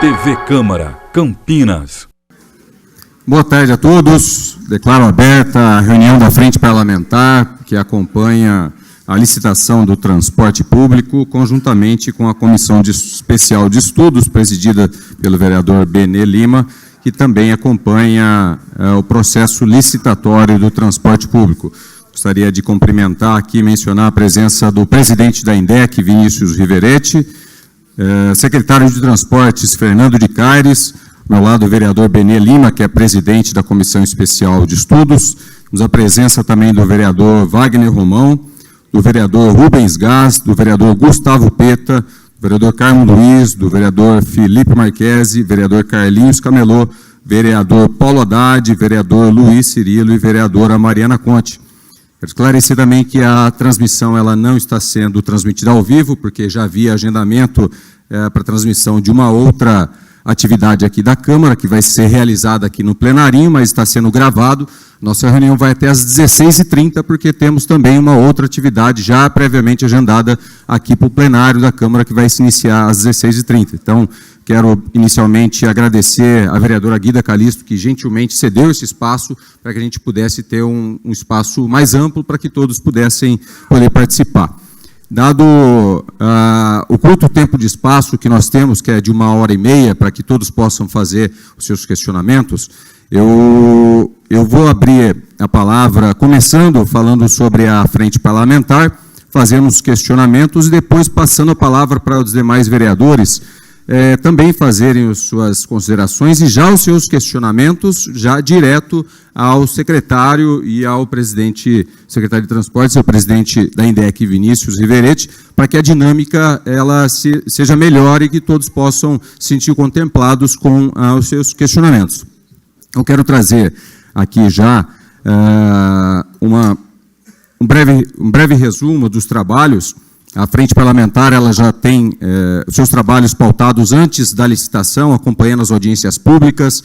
TV Câmara, Campinas. Boa tarde a todos. Declaro aberta a reunião da Frente Parlamentar, que acompanha a licitação do transporte público, conjuntamente com a Comissão Especial de Estudos, presidida pelo vereador Benê Lima, que também acompanha o processo licitatório do transporte público. Gostaria de cumprimentar aqui e mencionar a presença do presidente da INDEC, Vinícius Riveretti, secretário de Transportes, Fernando de Caires, ao meu lado o vereador Benê Lima, que é presidente da Comissão Especial de Estudos, temos a presença também do vereador Wagner Romão, do vereador Rubens Gás, do vereador Gustavo Peta, do vereador Carmo Luiz, do vereador Felipe Marquesi, vereador Carlinhos Camelô, vereador Paulo Haddad, vereador Luiz Cirilo e vereadora Mariana Conte. Quero esclarecer também que a transmissão ela não está sendo transmitida ao vivo, porque já havia agendamento para transmissão de uma outra atividade aqui da Câmara, que vai ser realizada aqui no plenarinho, mas está sendo gravado. Nossa reunião vai até às 16h30, porque temos também uma outra atividade já previamente agendada aqui para o plenário da Câmara, que vai se iniciar às 16h30. Então, quero inicialmente agradecer a vereadora Guida Calisto, que gentilmente cedeu esse espaço para que a gente pudesse ter um espaço mais amplo para que todos pudessem poder participar. Dado o curto tempo de espaço que nós temos, que é de 1h30, para que todos possam fazer os seus questionamentos, eu vou abrir a palavra, começando falando sobre a frente parlamentar, fazendo os questionamentos e depois passando a palavra para os demais vereadores também fazerem as suas considerações e já os seus questionamentos, já direto ao secretário e ao secretário de Transportes, ao presidente da INDEC, Vinícius Riveretti, para que a dinâmica ela seja melhor e que todos possam se sentir contemplados com os seus questionamentos. Eu quero trazer aqui já um breve resumo dos trabalhos. A Frente Parlamentar ela já tem os seus trabalhos pautados antes da licitação, acompanhando as audiências públicas,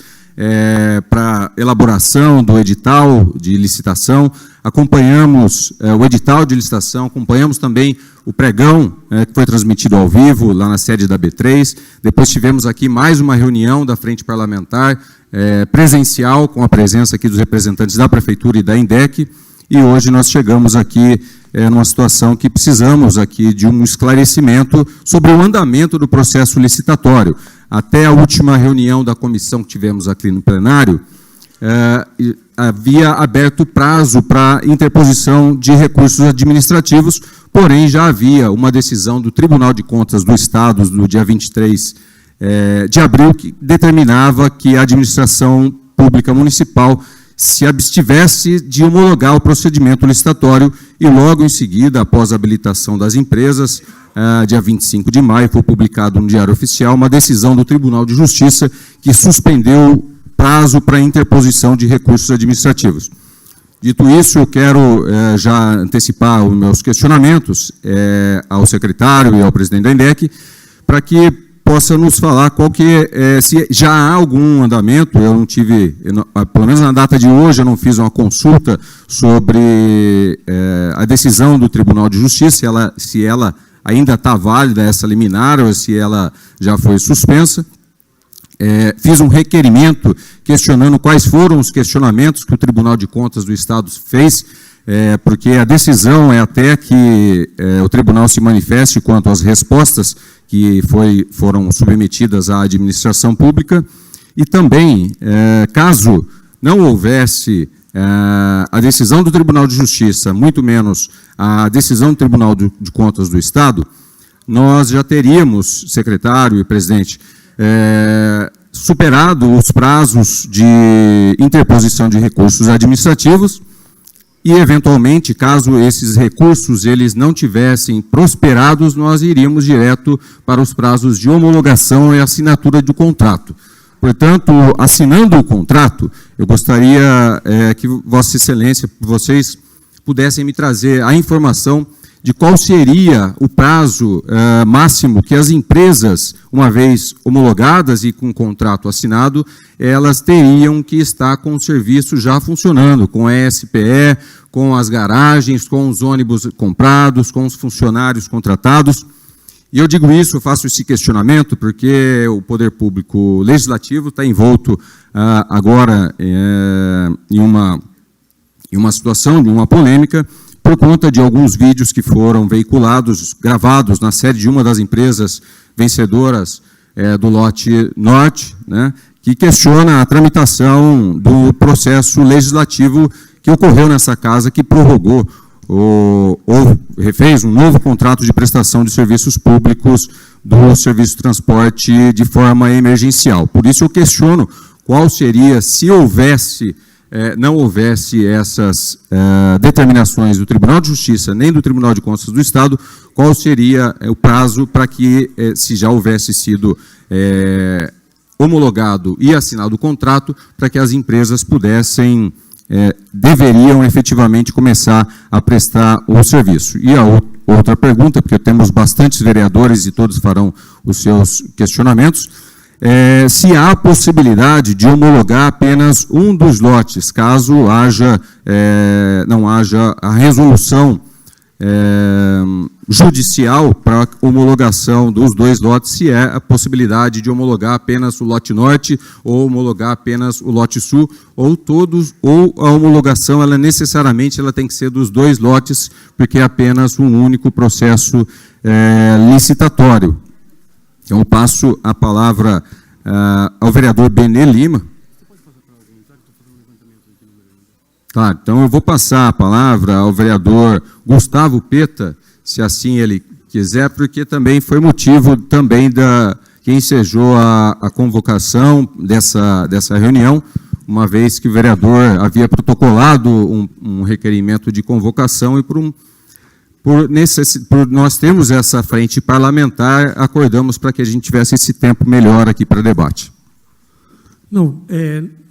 para elaboração do edital de licitação, acompanhamos o edital de licitação, acompanhamos também o pregão que foi transmitido ao vivo lá na sede da B3, depois tivemos aqui mais uma reunião da Frente Parlamentar presencial, com a presença aqui dos representantes da Prefeitura e da INDEC, e hoje nós chegamos aqui numa situação que precisamos aqui de um esclarecimento sobre o andamento do processo licitatório. Até a última reunião da comissão que tivemos aqui no plenário, havia aberto prazo para interposição de recursos administrativos, porém já havia uma decisão do Tribunal de Contas do Estado, no dia 23 de abril, que determinava que a administração pública municipal se abstivesse de homologar o procedimento licitatório e logo em seguida, após a habilitação das empresas, dia 25 de maio, foi publicado no Diário Oficial uma decisão do Tribunal de Justiça que suspendeu o prazo para interposição de recursos administrativos. Dito isso, eu quero já antecipar os meus questionamentos ao secretário e ao presidente da INDEC, para que possa nos falar se já há algum andamento. Eu não tive, pelo menos na data de hoje, eu não fiz uma consulta sobre a decisão do Tribunal de Justiça, se ela ainda está válida, essa liminar, ou se ela já foi suspensa. Fiz um requerimento questionando quais foram os questionamentos que o Tribunal de Contas do Estado fez, porque a decisão é até que o tribunal se manifeste quanto às respostas que foram submetidas à administração pública, e também, caso não houvesse a decisão do Tribunal de Justiça, muito menos a decisão do Tribunal de Contas do Estado, nós já teríamos, secretário e presidente, superado os prazos de interposição de recursos administrativos e, eventualmente, caso esses recursos eles não tivessem prosperados, nós iríamos direto para os prazos de homologação e assinatura do contrato. Portanto, assinando o contrato, eu gostaria que Vossa Excelência, vocês pudessem me trazer a informação de qual seria o prazo máximo que as empresas, uma vez homologadas e com contrato assinado, elas teriam que estar com o serviço já funcionando, com a SPE, com as garagens, com os ônibus comprados, com os funcionários contratados. E eu digo isso, eu faço esse questionamento, porque o poder público legislativo está envolto agora em uma situação, de uma polêmica, por conta de alguns vídeos que foram veiculados, gravados na sede de uma das empresas vencedoras do lote norte, né, que questiona a tramitação do processo legislativo que ocorreu nessa casa, que prorrogou ou refez um novo contrato de prestação de serviços públicos do serviço de transporte de forma emergencial. Por isso eu questiono qual seria, se houvesse, não houvesse essas determinações do Tribunal de Justiça nem do Tribunal de Contas do Estado, qual seria o prazo para que, se já houvesse sido homologado e assinado o contrato, para que as empresas pudessem, deveriam efetivamente começar a prestar o serviço. E a outra pergunta, porque temos bastantes vereadores e todos farão os seus questionamentos, se há a possibilidade de homologar apenas um dos lotes, caso não haja a resolução judicial para homologação dos dois lotes, se é a possibilidade de homologar apenas o lote norte ou homologar apenas o lote sul, ou todos, ou a homologação necessariamente tem que ser dos dois lotes, porque é apenas um único processo licitatório. Então, eu passo a palavra ao vereador Benê Lima. Claro, então eu vou passar a palavra ao vereador Gustavo Peta, se assim ele quiser, porque também foi motivo também que ensejou a convocação dessa reunião, uma vez que o vereador havia protocolado um requerimento de convocação e por nós termos essa frente parlamentar, acordamos para que a gente tivesse esse tempo melhor aqui para debate. Não,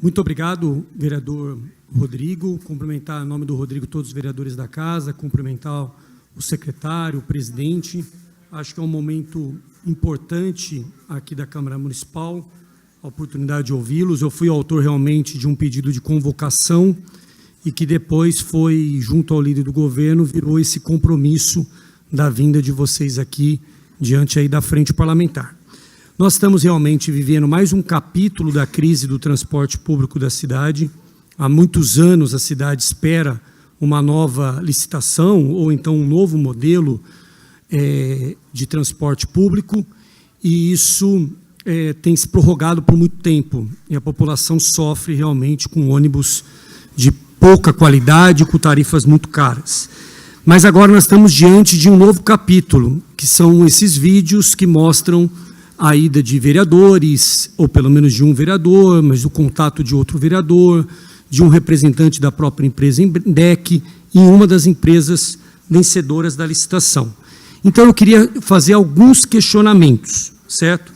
muito obrigado, vereador Rodrigo. Cumprimentar, em nome do Rodrigo, todos os vereadores da casa, cumprimentar o secretário, o presidente. Acho que é um momento importante aqui da Câmara Municipal, a oportunidade de ouvi-los. Eu fui autor realmente de um pedido de convocação e que depois foi, junto ao líder do governo, virou esse compromisso da vinda de vocês aqui diante aí da frente parlamentar. Nós estamos realmente vivendo mais um capítulo da crise do transporte público da cidade. Há muitos anos a cidade espera uma nova licitação ou então um novo modelo de transporte público, e isso tem se prorrogado por muito tempo, e a população sofre realmente com ônibus de pouca qualidade, com tarifas muito caras. Mas agora nós estamos diante de um novo capítulo, que são esses vídeos que mostram a ida de vereadores, ou pelo menos de um vereador, mas o contato de outro vereador, de um representante da própria empresa INDEC, em uma das empresas vencedoras da licitação. Então, eu queria fazer alguns questionamentos, certo?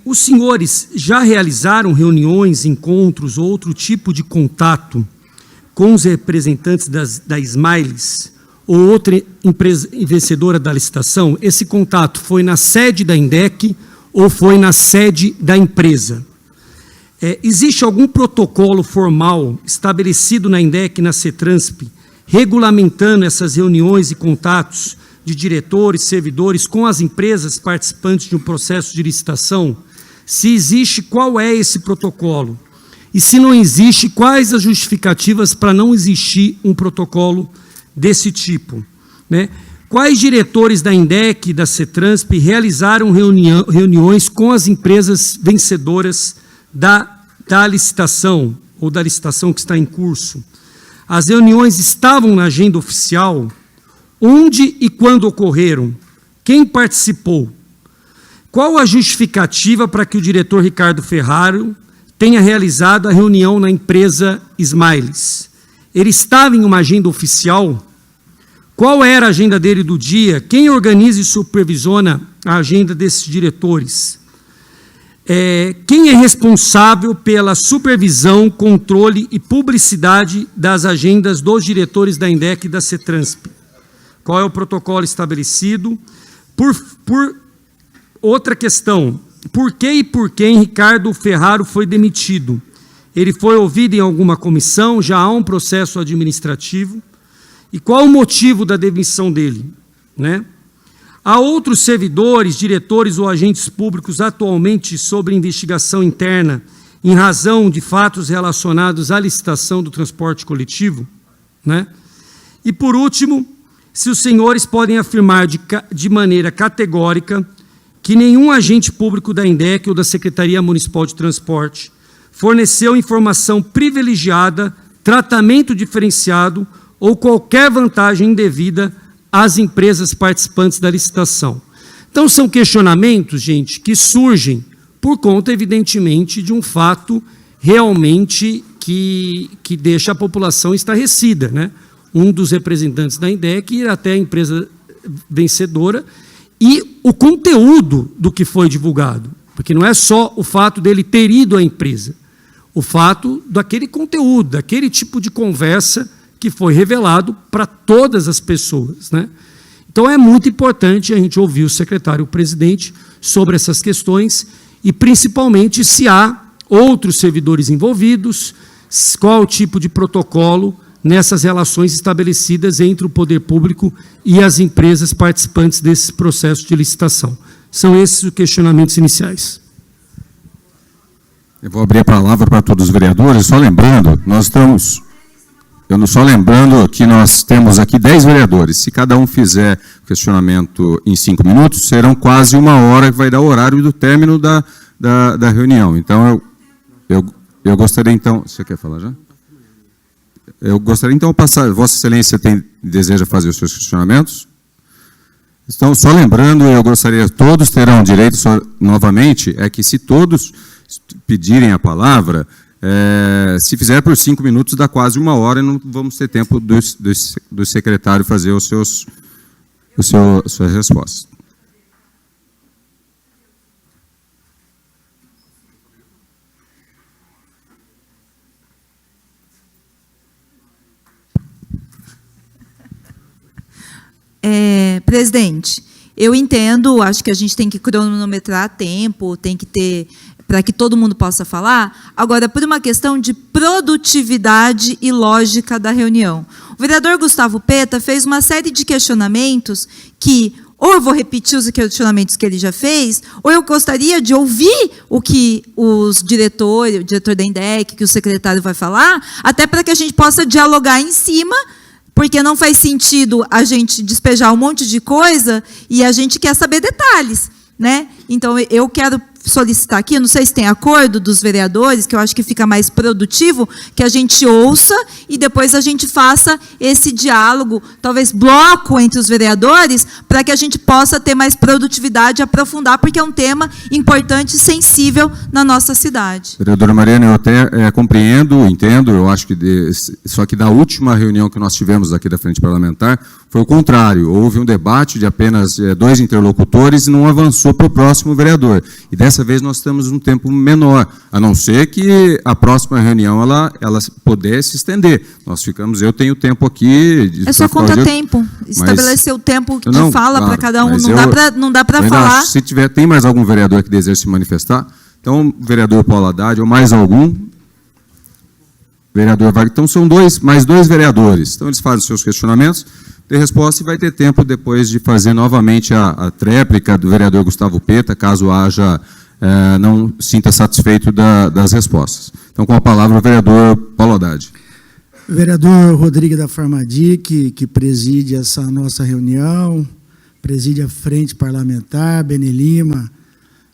Os senhores já realizaram reuniões, encontros, ou outro tipo de contato com os representantes da Smiles, ou outra empresa vencedora da licitação? Esse contato foi na sede da INDEC ou foi na sede da empresa? Existe algum protocolo formal estabelecido na INDEC e na CETRANSP regulamentando essas reuniões e contatos de diretores, servidores com as empresas participantes de um processo de licitação? Se existe, qual é esse protocolo? E se não existe, quais as justificativas para não existir um protocolo desse tipo, né? Quais diretores da INDEC e da CETRANSP realizaram reuniões com as empresas vencedoras da licitação, ou da licitação que está em curso? As reuniões estavam na agenda oficial? Onde e quando ocorreram? Quem participou? Qual a justificativa para que o diretor Ricardo Ferraro tenha realizado a reunião na empresa Smiles? Ele estava em uma agenda oficial? Qual era a agenda dele do dia? Quem organiza e supervisiona a agenda desses diretores? Quem é responsável pela supervisão, controle e publicidade das agendas dos diretores da INDEC e da CETRANSP? Qual é o protocolo estabelecido? Outra questão, por que e por quem Ricardo Ferraro foi demitido? Ele foi ouvido em alguma comissão? Já há um processo administrativo? E qual o motivo da demissão dele, né? Há outros servidores, diretores ou agentes públicos atualmente sob investigação interna em razão de fatos relacionados à licitação do transporte coletivo, né? E, por último, se os senhores podem afirmar de maneira categórica que nenhum agente público da INDEC ou da Secretaria Municipal de Transporte forneceu informação privilegiada, tratamento diferenciado ou qualquer vantagem indevida às empresas participantes da licitação. Então, são questionamentos, gente, que surgem por conta, evidentemente, de um fato realmente que deixa a população estarrecida, né? Um dos representantes da INDEC ir até a empresa vencedora e o conteúdo do que foi divulgado, porque não é só o fato dele ter ido à empresa, o fato daquele conteúdo, daquele tipo de conversa que foi revelado para todas as pessoas, né? Então, é muito importante a gente ouvir o secretário-presidente sobre essas questões e, principalmente, se há outros servidores envolvidos, qual o tipo de protocolo nessas relações estabelecidas entre o poder público e as empresas participantes desse processo de licitação. São esses os questionamentos iniciais. Eu vou abrir a palavra para todos os vereadores, só lembrando, que nós temos aqui 10 vereadores. Se cada um fizer questionamento em 5 minutos, serão quase 1 hora, que vai dar o horário do término da reunião. Então, eu gostaria, então... Você quer falar já? Eu gostaria, então, de passar... Vossa Excelência deseja fazer os seus questionamentos? Então, só lembrando, eu gostaria... Todos terão direito, novamente, é que se todos pedirem a palavra... se fizer por 5 minutos, dá quase 1 hora e não vamos ter tempo do secretário fazer suas respostas. Presidente, eu entendo, acho que a gente tem que cronometrar tempo, tem que ter... para que todo mundo possa falar. Agora, por uma questão de produtividade e lógica da reunião. O vereador Gustavo Peta fez uma série de questionamentos que, ou eu vou repetir os questionamentos que ele já fez, ou eu gostaria de ouvir o que o diretor da INDEC, que o secretário vai falar, até para que a gente possa dialogar em cima, porque não faz sentido a gente despejar um monte de coisa e a gente quer saber detalhes, né? Então, eu quero solicitar aqui, eu não sei se tem acordo dos vereadores, que eu acho que fica mais produtivo, que a gente ouça e depois a gente faça esse diálogo, talvez bloco entre os vereadores, para que a gente possa ter mais produtividade e aprofundar, porque é um tema importante e sensível na nossa cidade. Vereadora Mariana, eu até compreendo, entendo, eu acho que... só que da última reunião que nós tivemos aqui da Frente Parlamentar, foi o contrário, houve um debate de apenas 2 interlocutores e não avançou para o próximo vereador. E dessa vez nós temos um tempo menor, a não ser que a próxima reunião ela pudesse estender. Nós ficamos, eu tenho tempo aqui... É só conta tempo, estabelecer o tempo de fala para cada um, não dá para falar... Se tem mais algum vereador que deseja se manifestar, então, vereador Paulo Haddad, ou mais algum... Vereador Wagner, então são mais 2 vereadores. Então, eles fazem seus questionamentos, tem resposta e vai ter tempo depois de fazer novamente a tréplica do vereador Gustavo Peta, caso não sinta satisfeito das respostas. Então, com a palavra, o vereador Paulo Haddad. Vereador Rodrigo da Farmadic, que preside essa nossa reunião, preside a Frente Parlamentar, Bene Lima,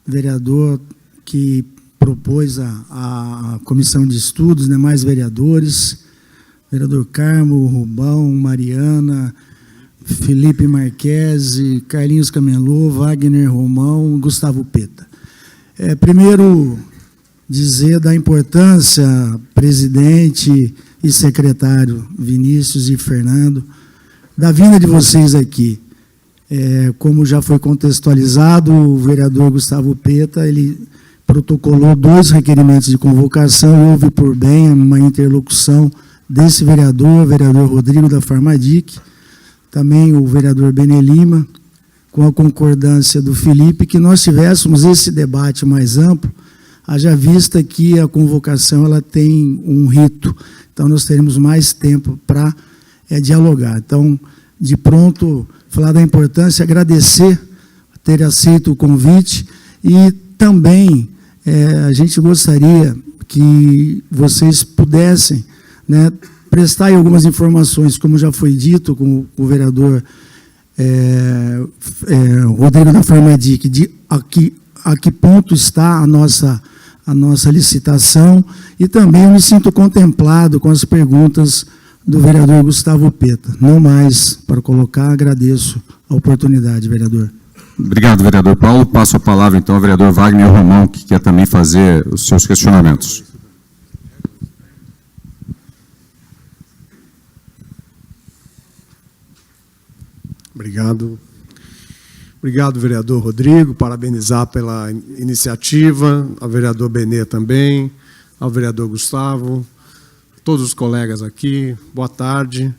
vereador que propôs a comissão de estudos, demais vereadores, vereador Carmo, Rubão, Mariana, Felipe Marquesi, Carlinhos Camelô, Wagner Romão, Gustavo Peta. Primeiro, dizer da importância, presidente e secretário Vinícius e Fernando, da vinda de vocês aqui. Como já foi contextualizado, o vereador Gustavo Peta, ele protocolou 2 requerimentos de convocação, houve por bem uma interlocução desse vereador, o vereador Rodrigo da Farmadic, também o vereador Bene Lima, com a concordância do Felipe, que nós tivéssemos esse debate mais amplo, haja vista que a convocação ela tem um rito, então nós teremos mais tempo para dialogar. Então, de pronto, falar da importância, agradecer ter aceito o convite e também a gente gostaria que vocês pudessem, né, prestar aí algumas informações, como já foi dito com o vereador Rodrigo da Farmadic, de a que ponto está a nossa licitação, e também eu me sinto contemplado com as perguntas do vereador Gustavo Peta. Não mais para colocar, agradeço a oportunidade, vereador. Obrigado, vereador Paulo. Passo a palavra, então, ao vereador Wagner Romão, que quer também fazer os seus questionamentos. Obrigado. Obrigado, vereador Rodrigo, parabenizar pela iniciativa, ao vereador Benê também, ao vereador Gustavo, todos os colegas aqui, boa tarde.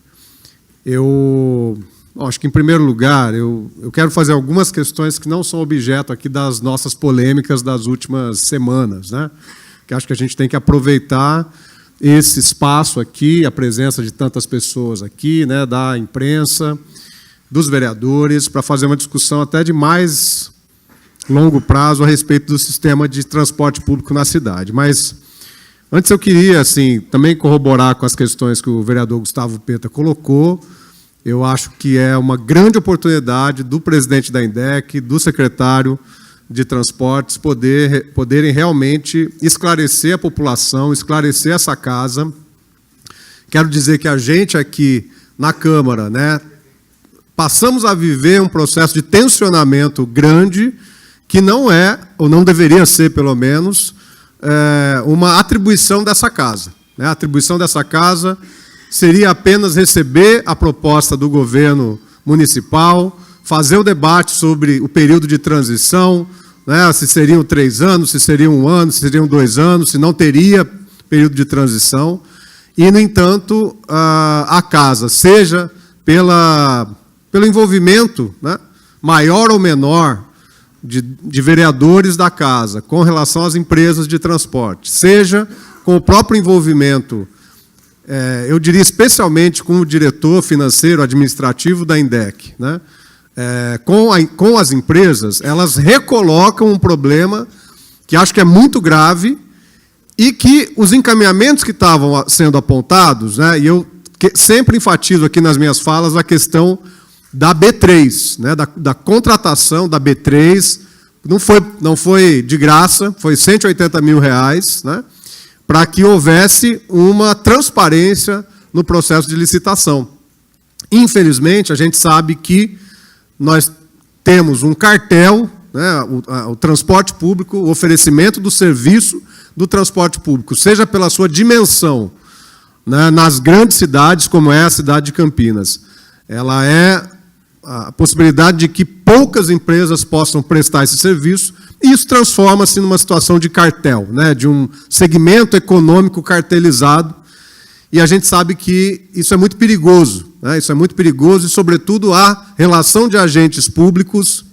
Eu acho que, em primeiro lugar, eu quero fazer algumas questões que não são objeto aqui das nossas polêmicas das últimas semanas, né? Que acho que a gente tem que aproveitar esse espaço aqui, a presença de tantas pessoas aqui, né, da imprensa, dos vereadores, para fazer uma discussão até de mais longo prazo a respeito do sistema de transporte público na cidade. Mas, antes eu queria, assim, também corroborar com as questões que o vereador Gustavo Peta colocou. Eu acho que é uma grande oportunidade do presidente da INDEC, do secretário de Transportes, poderem realmente esclarecer a população, esclarecer essa casa. Quero dizer que a gente aqui na Câmara, né, passamos a viver um processo de tensionamento grande que não é, ou não deveria ser, pelo menos, uma atribuição dessa casa. A atribuição dessa casa seria apenas receber a proposta do governo municipal, fazer o debate sobre o período de transição, né, se seriam 3 anos, se seriam 1 ano, se seriam 2 anos, se não teria período de transição. E, no entanto, a casa, seja pelo envolvimento, né, maior ou menor de vereadores da casa com relação às empresas de transporte, seja com o próprio envolvimento, eu diria especialmente com o diretor financeiro administrativo da INDEC, né, com as empresas, elas recolocam um problema que acho que é muito grave e que os encaminhamentos que estavam sendo apontados, né, e eu sempre enfatizo aqui nas minhas falas a questão da B3, né, da contratação da B3, não foi de graça, foi R$180 mil, né, para que houvesse uma transparência no processo de licitação. Infelizmente, a gente sabe que nós temos um cartel, né, o transporte público, o oferecimento do serviço do transporte público, seja pela sua dimensão, né, nas grandes cidades, como é a cidade de Campinas, ela é a possibilidade de que poucas empresas possam prestar esse serviço, e isso transforma-se numa situação de cartel, né, de um segmento econômico cartelizado, e a gente sabe que isso é muito perigoso, né, isso é muito perigoso, e, sobretudo, a relação de agentes públicos,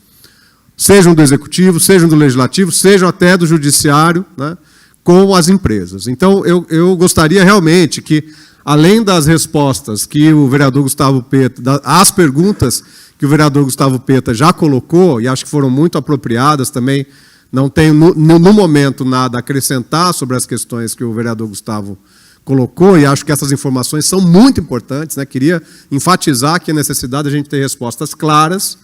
sejam do Executivo, sejam do Legislativo, sejam até do Judiciário, né, com as empresas. Então, eu gostaria realmente que, além das respostas que o vereador Gustavo Peta, as perguntas que o vereador Gustavo Peta já colocou, e acho que foram muito apropriadas também, não tenho no momento nada a acrescentar sobre as questões que o vereador Gustavo colocou, e acho que essas informações são muito importantes, né? Queria enfatizar que a necessidade de a gente ter respostas claras.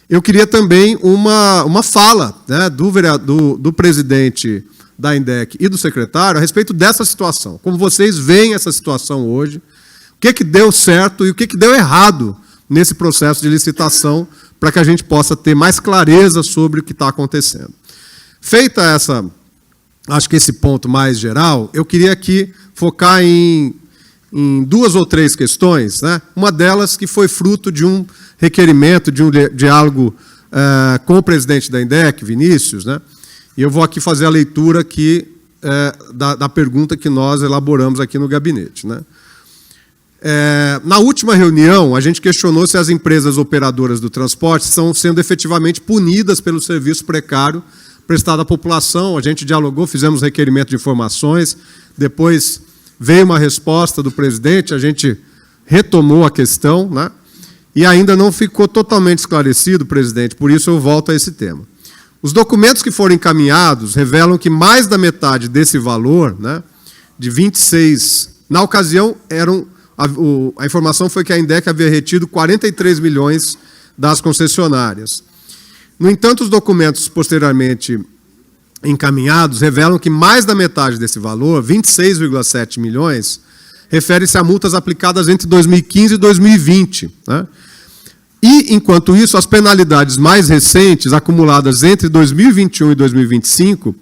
Eu queria também uma fala, né, do presidente da INDEC e do secretário a respeito dessa situação. Como vocês veem essa situação hoje, o que deu certo e o que deu errado nesse processo de licitação, para que a gente possa ter mais clareza sobre o que está acontecendo. Feita essa, acho que esse ponto mais geral, eu queria aqui focar em 2 ou 3 questões, né? Uma delas que foi fruto de um requerimento, de um diálogo com o presidente da INDEC, Vinícius, né? E eu vou aqui fazer a leitura aqui, da pergunta que nós elaboramos aqui no gabinete, né? Na última reunião, a gente questionou se as empresas operadoras do transporte estão sendo efetivamente punidas pelo serviço precário prestado à população. A gente dialogou, fizemos requerimento de informações, depois veio uma resposta do presidente, a gente retomou a questão, né? e ainda não ficou totalmente esclarecido, presidente, por isso eu volto a esse tema. Os documentos que foram encaminhados revelam que mais da metade desse valor, né, de 26, na ocasião, a informação foi que a INDEC havia retido 43 milhões das concessionárias. No entanto, os documentos posteriormente encaminhados revelam que mais da metade desse valor, 26,7 milhões, refere-se a multas aplicadas entre 2015 e 2020, né? E, enquanto isso, as penalidades mais recentes, acumuladas entre 2021 e 2025,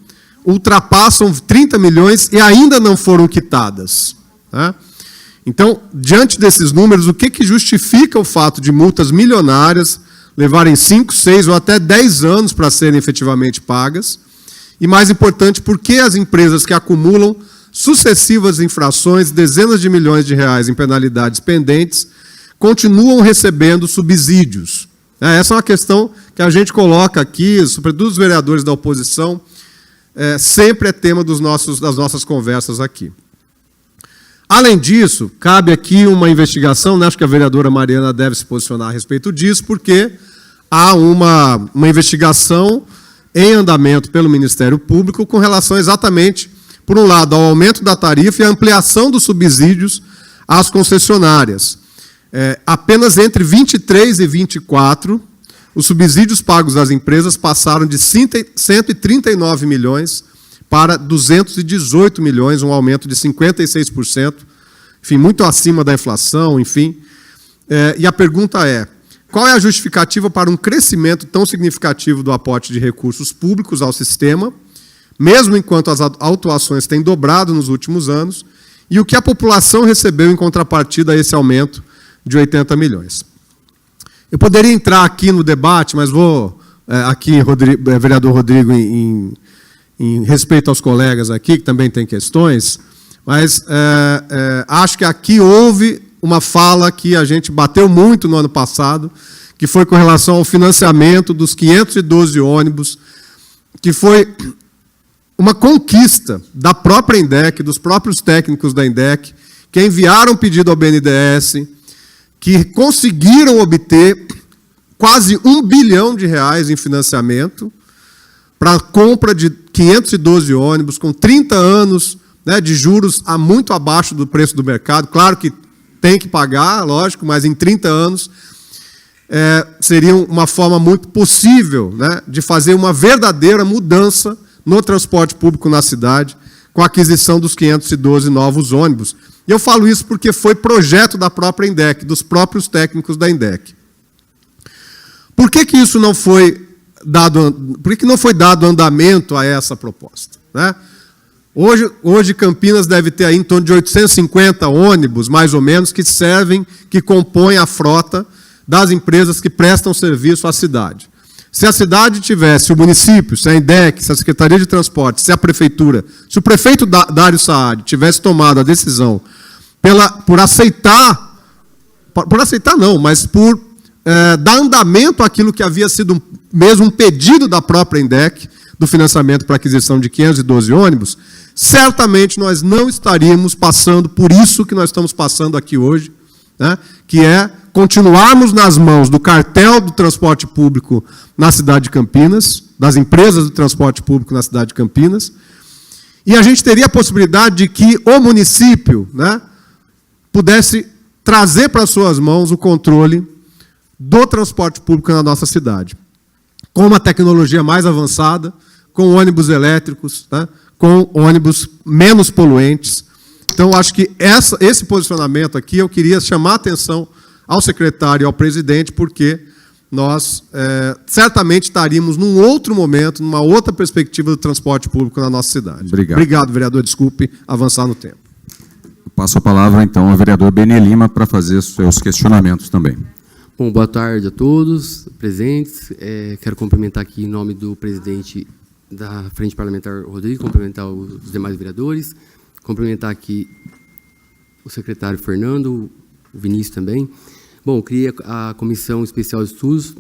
ultrapassam 30 milhões e ainda não foram quitadas, né? Então, diante desses números, o que justifica o fato de multas milionárias levarem 5, 6 ou até 10 anos para serem efetivamente pagas? E, mais importante, por que as empresas que acumulam sucessivas infrações, dezenas de milhões de reais em penalidades pendentes, continuam recebendo subsídios? Essa é uma questão que a gente coloca aqui, sobretudo os vereadores da oposição, sempre é tema das nossas conversas aqui. Além disso, cabe aqui uma investigação, né, acho que a vereadora Mariana deve se posicionar a respeito disso, porque há uma investigação em andamento pelo Ministério Público com relação exatamente, por um lado, ao aumento da tarifa e à ampliação dos subsídios às concessionárias. Apenas entre 23 e 24, os subsídios pagos às empresas passaram de 139 milhões para 218 milhões, um aumento de 56%, enfim, muito acima da inflação, enfim. E a pergunta é, qual é a justificativa para um crescimento tão significativo do aporte de recursos públicos ao sistema, mesmo enquanto as autuações têm dobrado nos últimos anos, e o que a população recebeu em contrapartida a esse aumento de 80 milhões? Eu poderia entrar aqui no debate, mas vou, aqui, vereador Rodrigo, em respeito aos colegas aqui, que também têm questões, mas acho que aqui houve uma fala que a gente bateu muito no ano passado, que foi com relação ao financiamento dos 512 ônibus, que foi uma conquista da própria INDEC, dos próprios técnicos da INDEC, que enviaram pedido ao BNDES, que conseguiram obter quase R$1 bilhão em financiamento para a compra de 512 ônibus, com 30 anos, né, de juros muito abaixo do preço do mercado. Claro que tem que pagar, lógico, mas em 30 anos seria uma forma muito possível, né, de fazer uma verdadeira mudança no transporte público na cidade, com a aquisição dos 512 novos ônibus. E eu falo isso porque foi projeto da própria INDEC, dos próprios técnicos da INDEC. Por que isso não foi dado, por que não foi dado andamento a essa proposta, né? Hoje Campinas deve ter aí em torno de 850 ônibus, mais ou menos, que compõem a frota das empresas que prestam serviço à cidade. Se a cidade tivesse, o município, se a INDEC, se a Secretaria de Transporte, se a Prefeitura, se o prefeito Dário Saad tivesse tomado a decisão por aceitar não, mas por dar andamento àquilo que havia sido mesmo um pedido da própria INDEC, do financiamento para a aquisição de 512 ônibus, certamente nós não estaríamos passando por isso que nós estamos passando aqui hoje, né, que é continuarmos nas mãos do cartel do transporte público na cidade de Campinas, das empresas do transporte público na cidade de Campinas, e a gente teria a possibilidade de que o município, né, pudesse trazer para suas mãos o controle do transporte público na nossa cidade, com uma tecnologia mais avançada, com ônibus elétricos, né, com ônibus menos poluentes. Então, acho que esse posicionamento aqui, eu queria chamar a atenção ao secretário e ao presidente, porque nós certamente estaríamos num outro momento, numa outra perspectiva do transporte público na nossa cidade. Obrigado, vereador. Desculpe avançar no tempo. Eu passo a palavra, então, ao vereador Benê Lima para fazer seus questionamentos também. Bom, boa tarde a todos presentes. Quero cumprimentar aqui em nome do presidente da Frente Parlamentar, Rodrigo, cumprimentar os demais vereadores, cumprimentar aqui o secretário Fernando, o Vinícius também. Bom, criei a Comissão Especial de Estudos,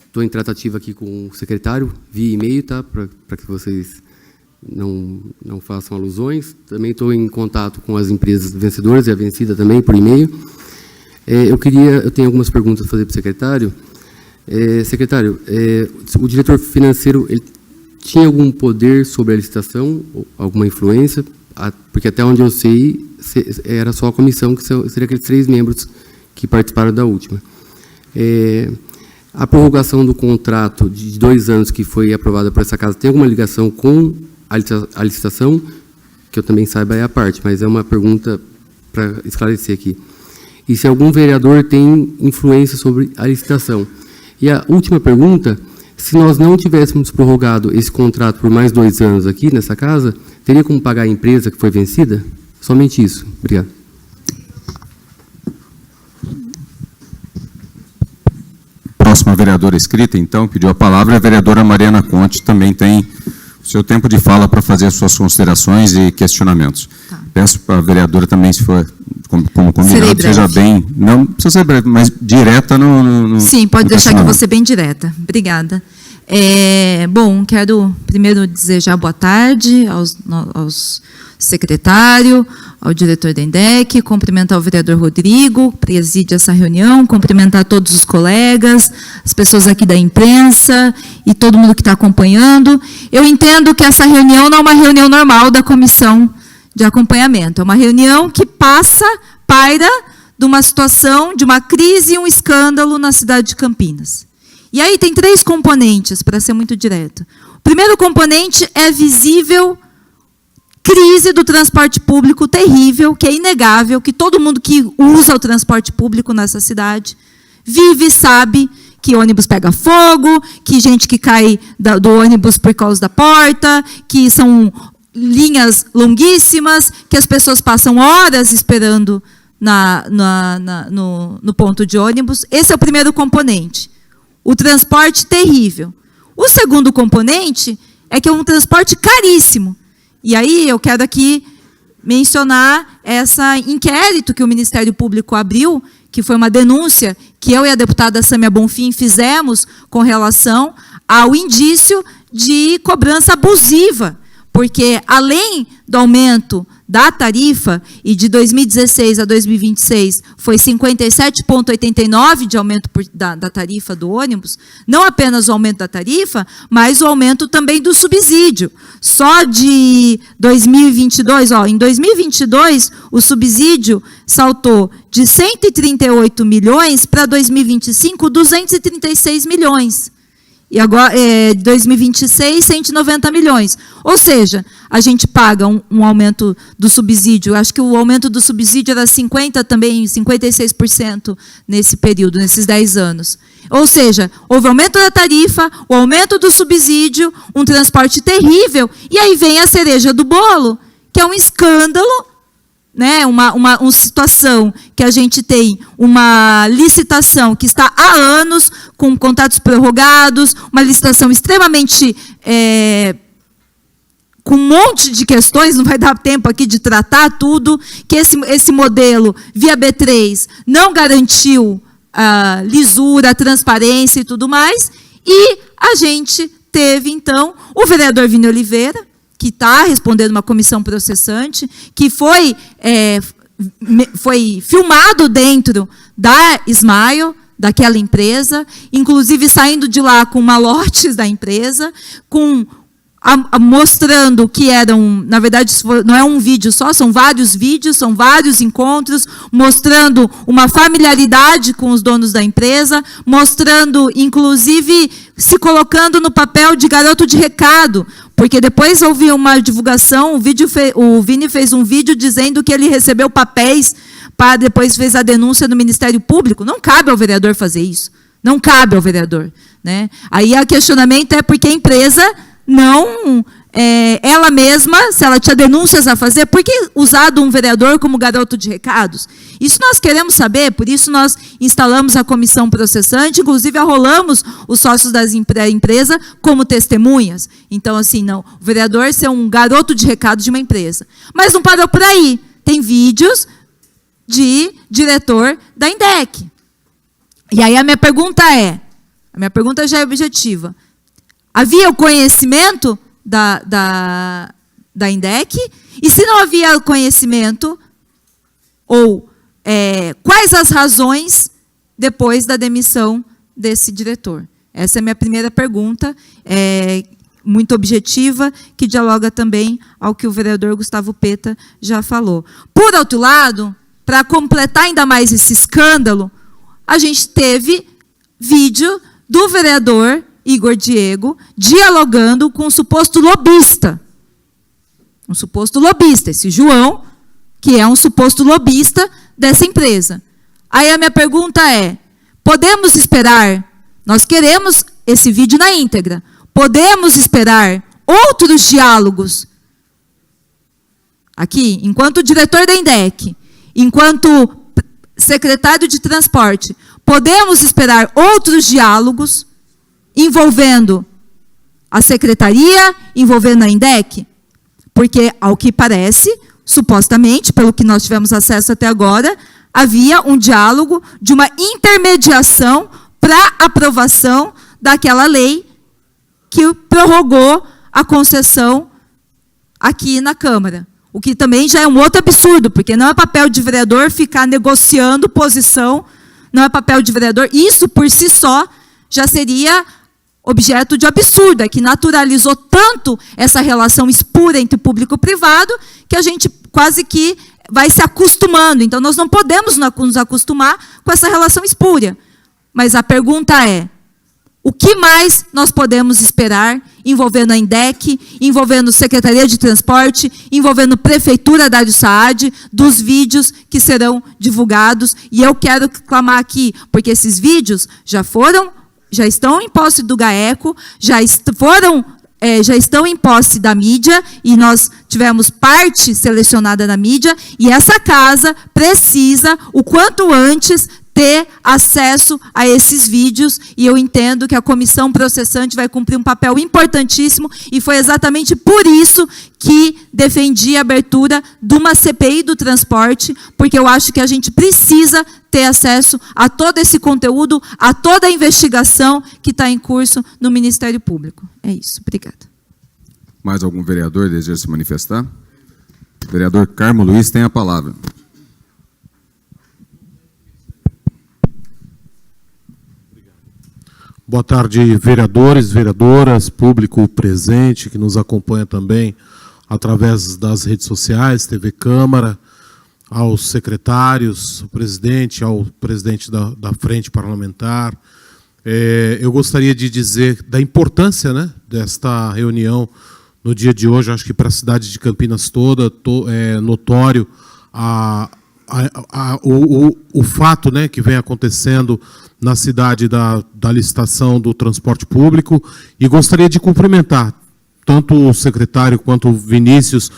estou em tratativa aqui com o secretário, via e-mail, tá, para que vocês não façam alusões. Também estou em contato com as empresas vencedoras e a vencida também, por e-mail. Eu tenho algumas perguntas a fazer para o secretário. Secretário, o diretor financeiro ele tinha algum poder sobre a licitação, alguma influência? Porque até onde eu sei, era só a comissão, que seria aqueles 3 membros que participaram da última. A prorrogação do contrato de 2 anos que foi aprovada por essa casa tem alguma ligação com a licitação? Que eu também saiba é a parte, mas é uma pergunta para esclarecer aqui. E se algum vereador tem influência sobre a licitação? E a última pergunta, se nós não tivéssemos prorrogado esse contrato por mais 2 anos aqui nessa casa, teria como pagar a empresa que foi vencida? Somente isso. Obrigado. Próxima vereadora escrita, então, pediu a palavra, a vereadora Mariana Conte também tem o seu tempo de fala para fazer suas considerações e questionamentos. Tá. Peço para a vereadora também, se for como combinado, seja bem, não precisa ser breve, mas direta no Sim, pode no deixar que eu vou ser bem direta. Obrigada. Bom, quero primeiro desejar boa tarde aos secretário, ao diretor da INDEC, cumprimentar o vereador Rodrigo, que preside essa reunião, cumprimentar todos os colegas, as pessoas aqui da imprensa e todo mundo que está acompanhando. Eu entendo que essa reunião não é uma reunião normal da comissão de acompanhamento, é uma reunião que paira de uma situação, de uma crise e um escândalo na cidade de Campinas. E aí tem 3 componentes, para ser muito direto. O primeiro componente é visível crise do transporte público terrível, que é inegável, que todo mundo que usa o transporte público nessa cidade vive e sabe que ônibus pega fogo, que gente que cai do ônibus por causa da porta, que são linhas longuíssimas, que as pessoas passam horas esperando no ponto de ônibus. Esse é o primeiro componente. O transporte terrível. O segundo componente é que é um transporte caríssimo. E aí eu quero aqui mencionar esse inquérito que o Ministério Público abriu, que foi uma denúncia que eu e a deputada Sâmia Bonfim fizemos com relação ao indício de cobrança abusiva, porque além do aumento da tarifa, e de 2016 a 2026 foi 57,89 de aumento da tarifa do ônibus, não apenas o aumento da tarifa, mas o aumento também do subsídio. Só de 2022, em 2022, o subsídio saltou de 138 milhões para 2025, 236 milhões. E agora, 2026, 190 milhões. Ou seja, a gente paga um aumento do subsídio, acho que o aumento do subsídio era 56% nesse período, nesses 10 anos. Ou seja, houve aumento da tarifa, o aumento do subsídio, um transporte terrível, e aí vem a cereja do bolo, que é um escândalo, né, uma situação que a gente tem uma licitação que está há anos com contratos prorrogados, uma licitação extremamente com um monte de questões, não vai dar tempo aqui de tratar tudo, que esse modelo via B3 não garantiu a lisura, a transparência e tudo mais, e a gente teve, então, o vereador Vini Oliveira, que está respondendo uma comissão processante, que foi filmado dentro da Smile, daquela empresa, inclusive saindo de lá com malotes da empresa, mostrando que eram, na verdade, não é um vídeo só, são vários vídeos, são vários encontros, mostrando uma familiaridade com os donos da empresa, mostrando, inclusive, se colocando no papel de garoto de recado, porque depois houve uma divulgação, o Vini fez um vídeo dizendo que ele recebeu papéis, depois fez a denúncia no Ministério Público. Não cabe ao vereador fazer isso. Não cabe ao vereador, né? Aí o questionamento é porque a empresa não, ela mesma, se ela tinha denúncias a fazer, por que usado um vereador como garoto de recados? Isso nós queremos saber, por isso nós instalamos a comissão processante, inclusive arrolamos os sócios da empresa como testemunhas. Então, assim, não, o vereador ser um garoto de recados de uma empresa. Mas não parou por aí. Tem vídeos de diretor da INDEC. E aí a minha pergunta já é objetiva. Havia o conhecimento da INDEC? E se não havia conhecimento, ou quais as razões depois da demissão desse diretor? Essa é a minha primeira pergunta, muito objetiva, que dialoga também ao que o vereador Gustavo Peta já falou. Por outro lado, para completar ainda mais esse escândalo, a gente teve vídeo do vereador Igor Diego dialogando com um suposto lobista. Um suposto lobista, esse João, que é um suposto lobista dessa empresa. Aí a minha pergunta é, podemos esperar, nós queremos esse vídeo na íntegra, podemos esperar outros diálogos aqui, enquanto diretor da INDEC, enquanto secretário de transporte, podemos esperar outros diálogos envolvendo a secretaria, envolvendo a INDEC? Porque, ao que parece, supostamente, pelo que nós tivemos acesso até agora, havia um diálogo de uma intermediação para aprovação daquela lei que prorrogou a concessão aqui na Câmara. O que também já é um outro absurdo, porque não é papel de vereador ficar negociando posição, não é papel de vereador. Isso, por si só, já seria objeto de absurdo, é que naturalizou tanto essa relação espúria entre público e privado, que a gente quase que vai se acostumando. Então, nós não podemos nos acostumar com essa relação espúria. Mas a pergunta é, o que mais nós podemos esperar envolvendo a INDEC, envolvendo Secretaria de Transporte, envolvendo Prefeitura Dário Saad, dos vídeos que serão divulgados? E eu quero clamar aqui, porque esses vídeos já estão em posse do GAECO, já estão em posse da mídia, e nós tivemos parte selecionada na mídia, e essa casa precisa, o quanto antes, ter acesso a esses vídeos, e eu entendo que a comissão processante vai cumprir um papel importantíssimo, e foi exatamente por isso que defendi a abertura de uma CPI do transporte, porque eu acho que a gente precisa ter acesso a todo esse conteúdo, a toda a investigação que está em curso no Ministério Público. É isso. Obrigada. Mais algum vereador deseja se manifestar? O vereador Carmo Luiz tem a palavra. Boa tarde, vereadores, vereadoras, público presente, que nos acompanha também através das redes sociais, TV Câmara, aos secretários, ao presidente da Frente Parlamentar. Eu gostaria de dizer da importância, né, desta reunião no dia de hoje. Acho que para a cidade de Campinas toda é notório o fato, né, que vem acontecendo na cidade da licitação do transporte público, e gostaria de cumprimentar tanto o secretário quanto o Vinícius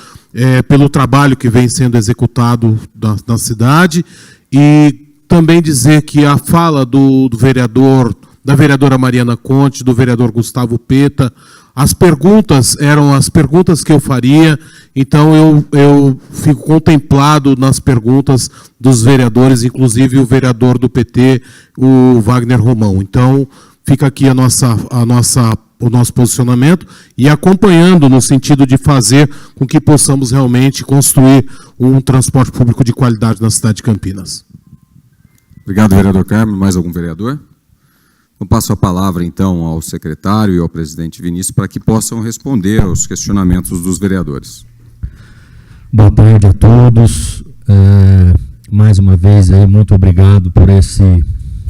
pelo trabalho que vem sendo executado na cidade, e também dizer que a fala da vereadora Mariana Conte, do vereador Gustavo Peta, as perguntas eram as perguntas que eu faria, então eu fico contemplado nas perguntas dos vereadores, inclusive o vereador do PT, o Wagner Romão. Então, fica aqui o nosso posicionamento, e acompanhando no sentido de fazer com que possamos realmente construir um transporte público de qualidade na cidade de Campinas. Obrigado, vereador Carmo. Mais algum vereador? Eu passo a palavra, então, ao secretário e ao presidente Vinícius para que possam responder aos questionamentos dos vereadores. Boa tarde a todos. Mais uma vez, muito obrigado por esse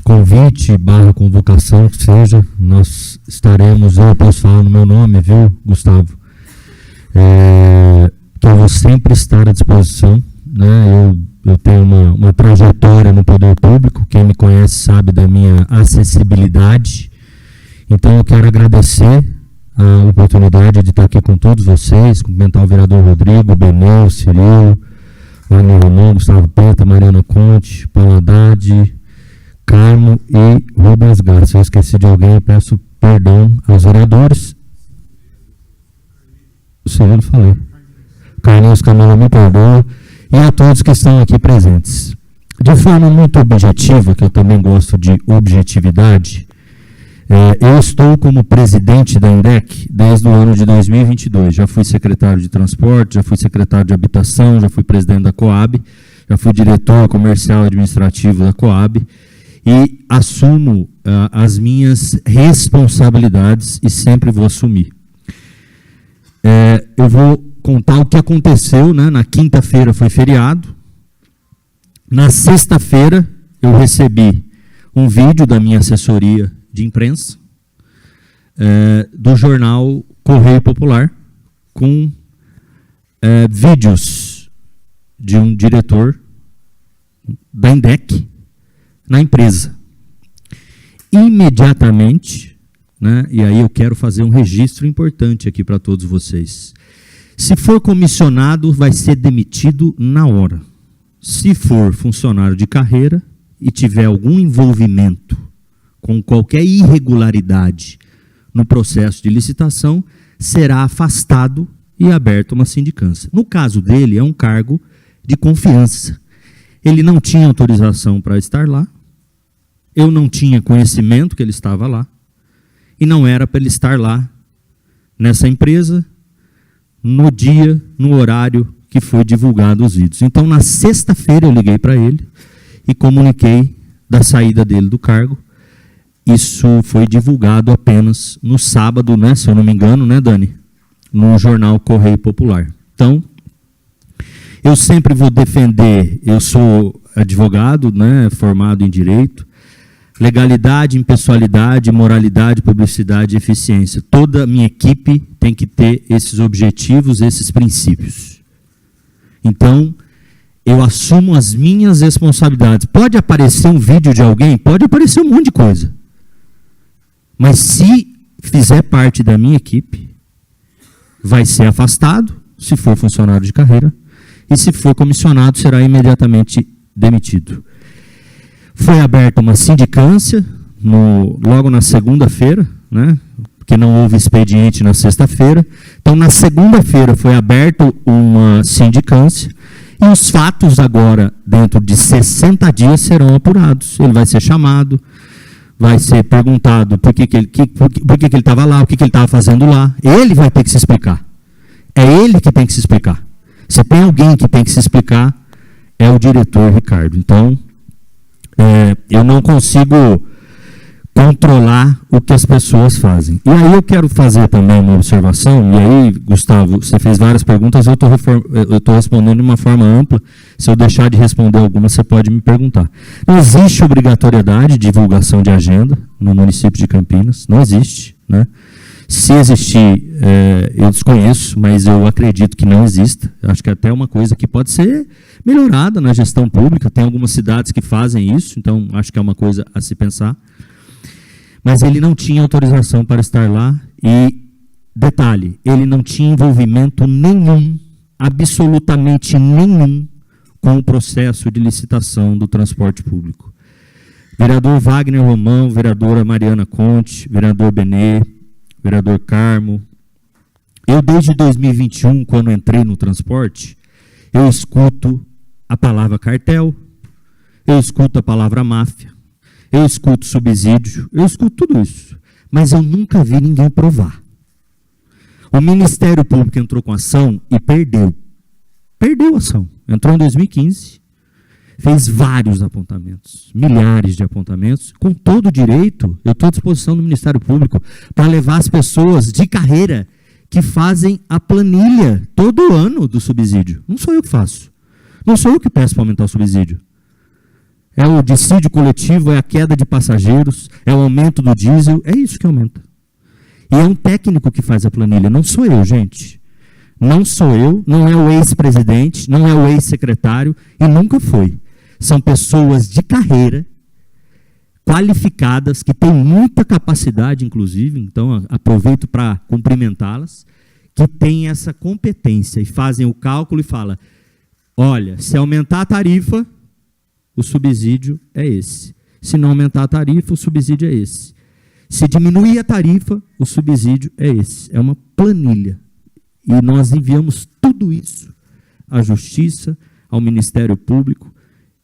convite / convocação, que seja. Nós estaremos, eu posso falar no meu nome, viu, Gustavo? Que eu vou sempre estar à disposição, né? Eu tenho uma trajetória no poder público, quem me conhece sabe da minha acessibilidade, então eu quero agradecer a oportunidade de estar aqui com todos vocês, cumprimentar o vereador Rodrigo, Benel, Cirilo, Wagner Romão, Gustavo Peta, Mariana Conte, Paulo Haddad, Carmo e Rubens Garça. Se eu esqueci de alguém, peço perdão aos vereadores. O Cirilo falei. Carlinhos Camilo, me perdoa. E a todos que estão aqui presentes. De forma muito objetiva, que eu também gosto de objetividade, eu estou como presidente da INDEC desde o ano de 2022. Já fui secretário de transporte, já fui secretário de habitação, já fui presidente da Coab. já fui diretor comercial administrativo da Coab e assumo as minhas responsabilidades e sempre vou assumir. Eu vou contar o que aconteceu, né? Na quinta-feira foi feriado. Na sexta-feira eu recebi um vídeo da minha assessoria de imprensa, do jornal Correio Popular, com vídeos de um diretor da INDEC na empresa. Imediatamente, né, e aí eu quero fazer um registro importante aqui para todos vocês. Se for comissionado, vai ser demitido na hora. Se for funcionário de carreira e tiver algum envolvimento com qualquer irregularidade no processo de licitação, será afastado e aberta uma sindicância. No caso dele, é um cargo de confiança. Ele não tinha autorização para estar lá, eu não tinha conhecimento que ele estava lá, e não era para ele estar lá, nessa empresa, no dia, no horário que foi divulgado os vídeos. Então, na sexta-feira, eu liguei para ele e comuniquei da saída dele do cargo. Isso foi divulgado apenas no sábado, né, se eu não me engano, né, Dani? No jornal Correio Popular. Então, eu sempre vou defender, eu sou advogado, né, formado em direito, legalidade, impessoalidade, moralidade, publicidade e eficiência. Toda a minha equipe tem que ter esses objetivos, esses princípios. Então, eu assumo as minhas responsabilidades. Pode aparecer um vídeo de alguém? Pode aparecer um monte de coisa. Mas se fizer parte da minha equipe, vai ser afastado, se for funcionário de carreira, e se for comissionado, será imediatamente demitido. Foi aberta uma sindicância logo na segunda-feira, né? Porque não houve expediente na sexta-feira. Então, na segunda-feira foi aberta uma sindicância e os fatos agora, dentro de 60 dias, serão apurados. Ele vai ser chamado, vai ser perguntado por que ele estava lá, o que ele estava fazendo lá. Ele vai ter que se explicar. É ele que tem que se explicar. Se tem alguém que tem que se explicar, é o diretor Ricardo. Então, eu não consigo controlar o que as pessoas fazem. E aí eu quero fazer também uma observação, e aí, Gustavo, você fez várias perguntas, eu estou respondendo de uma forma ampla. Se eu deixar de responder alguma, você pode me perguntar. Não existe obrigatoriedade de divulgação de agenda no município de Campinas, não existe, né? Se existir, eu desconheço, mas eu acredito que não exista. Acho que é até uma coisa que pode ser melhorada na gestão pública. Tem algumas cidades que fazem isso, então acho que é uma coisa a se pensar. Mas ele não tinha autorização para estar lá e, detalhe, ele não tinha envolvimento nenhum, absolutamente nenhum, com o processo de licitação do transporte público. Vereador Wagner Romão, vereadora Mariana Conte, vereador Benê, vereador Carmo. Eu, desde 2021, quando entrei no transporte, eu escuto a palavra cartel, eu escuto a palavra máfia, eu escuto subsídio, eu escuto tudo isso. Mas eu nunca vi ninguém provar. O Ministério Público entrou com ação e perdeu. Perdeu a ação. Entrou em 2015, fez vários apontamentos, milhares de apontamentos, com todo o direito. Eu estou à disposição do Ministério Público para levar as pessoas de carreira que fazem a planilha todo ano do subsídio. Não sou eu que faço. Não sou eu que peço para aumentar o subsídio. É o dissídio coletivo, é a queda de passageiros, é o aumento do diesel, é isso que aumenta. E é um técnico que faz a planilha, não sou eu, gente. Não sou eu, não é o ex-presidente, não é o ex-secretário e nunca foi. São pessoas de carreira, qualificadas, que têm muita capacidade, inclusive, então aproveito para cumprimentá-las, que têm essa competência e fazem o cálculo e falam, olha, se aumentar a tarifa, o subsídio é esse. Se não aumentar a tarifa, o subsídio é esse. Se diminuir a tarifa, o subsídio é esse. É uma planilha. E nós enviamos tudo isso à Justiça, ao Ministério Público,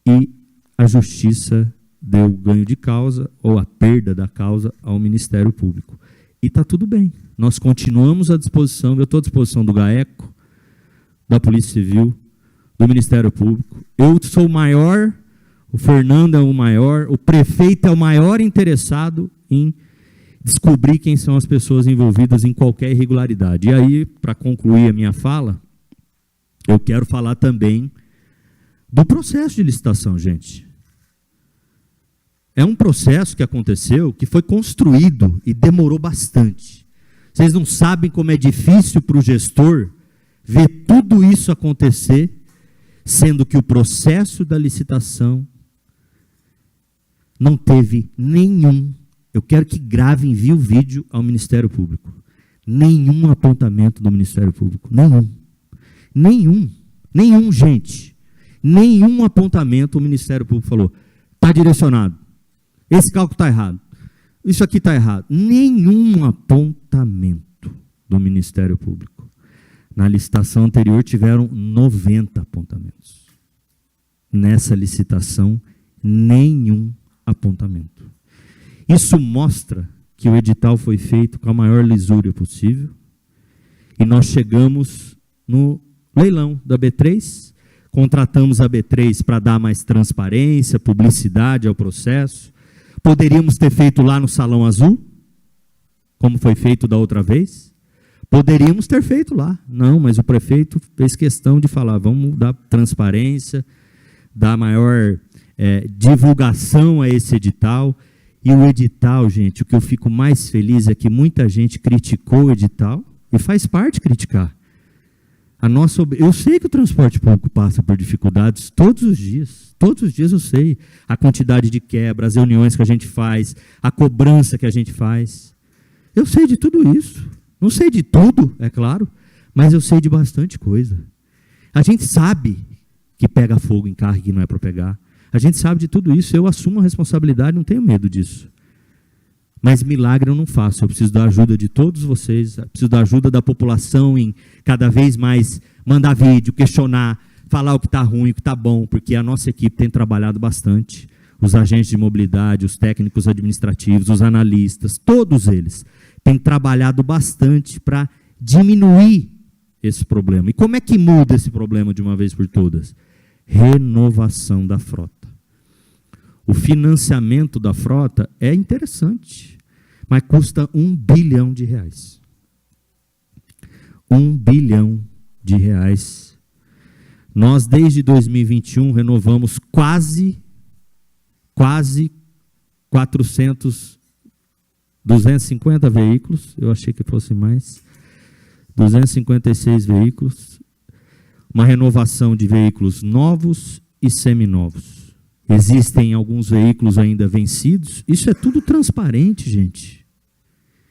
e a Justiça deu ganho de causa, ou a perda da causa, ao Ministério Público. E está tudo bem. Nós continuamos à disposição, eu estou à disposição do GAECO, da Polícia Civil, do Ministério Público. Eu sou o maior, o Fernando é o maior, o prefeito é o maior interessado em descobrir quem são as pessoas envolvidas em qualquer irregularidade. E aí, para concluir a minha fala, eu quero falar também do processo de licitação, gente. É um processo que aconteceu, que foi construído e demorou bastante. Vocês não sabem como é difícil para o gestor ver tudo isso acontecer, sendo que o processo da licitação não teve nenhum, eu quero que grave e envie o vídeo ao Ministério Público, nenhum apontamento do Ministério Público, nenhum, gente, nenhum apontamento o Ministério Público falou, está direcionado, esse cálculo está errado, isso aqui está errado, nenhum apontamento do Ministério Público. Na licitação anterior tiveram 90 apontamentos. Nessa licitação, nenhum apontamento. Isso mostra que o edital foi feito com a maior lisura possível e nós chegamos no leilão da B3, contratamos a B3 para dar mais transparência, publicidade ao processo. Poderíamos ter feito lá no Salão Azul, como foi feito da outra vez. Poderíamos ter feito lá. Não, mas o prefeito fez questão de falar, vamos dar transparência, dar maior divulgação a esse edital. E o edital, gente, o que eu fico mais feliz é que muita gente criticou o edital, e faz parte criticar. Eu sei que o transporte público passa por dificuldades todos os dias eu sei. A quantidade de quebra, as reuniões que a gente faz, a cobrança que a gente faz. Eu sei de tudo isso. Não sei de tudo, é claro, mas eu sei de bastante coisa. A gente sabe que pega fogo em carro que não é para pegar. A gente sabe de tudo isso, eu assumo a responsabilidade, não tenho medo disso. Mas milagre eu não faço, eu preciso da ajuda de todos vocês, eu preciso da ajuda da população em cada vez mais mandar vídeo, questionar, falar o que está ruim, o que está bom, porque a nossa equipe tem trabalhado bastante. Os agentes de mobilidade, os técnicos administrativos, os analistas, todos eles têm trabalhado bastante para diminuir esse problema. E como é que muda esse problema de uma vez por todas? Renovação da frota. O financiamento da frota é interessante, mas custa R$1 bilhão. R$1 bilhão. Nós, desde 2021, renovamos quase 250 veículos, eu achei que fosse mais, 256 veículos, uma renovação de veículos novos e seminovos. Existem alguns veículos ainda vencidos, isso é tudo transparente, gente.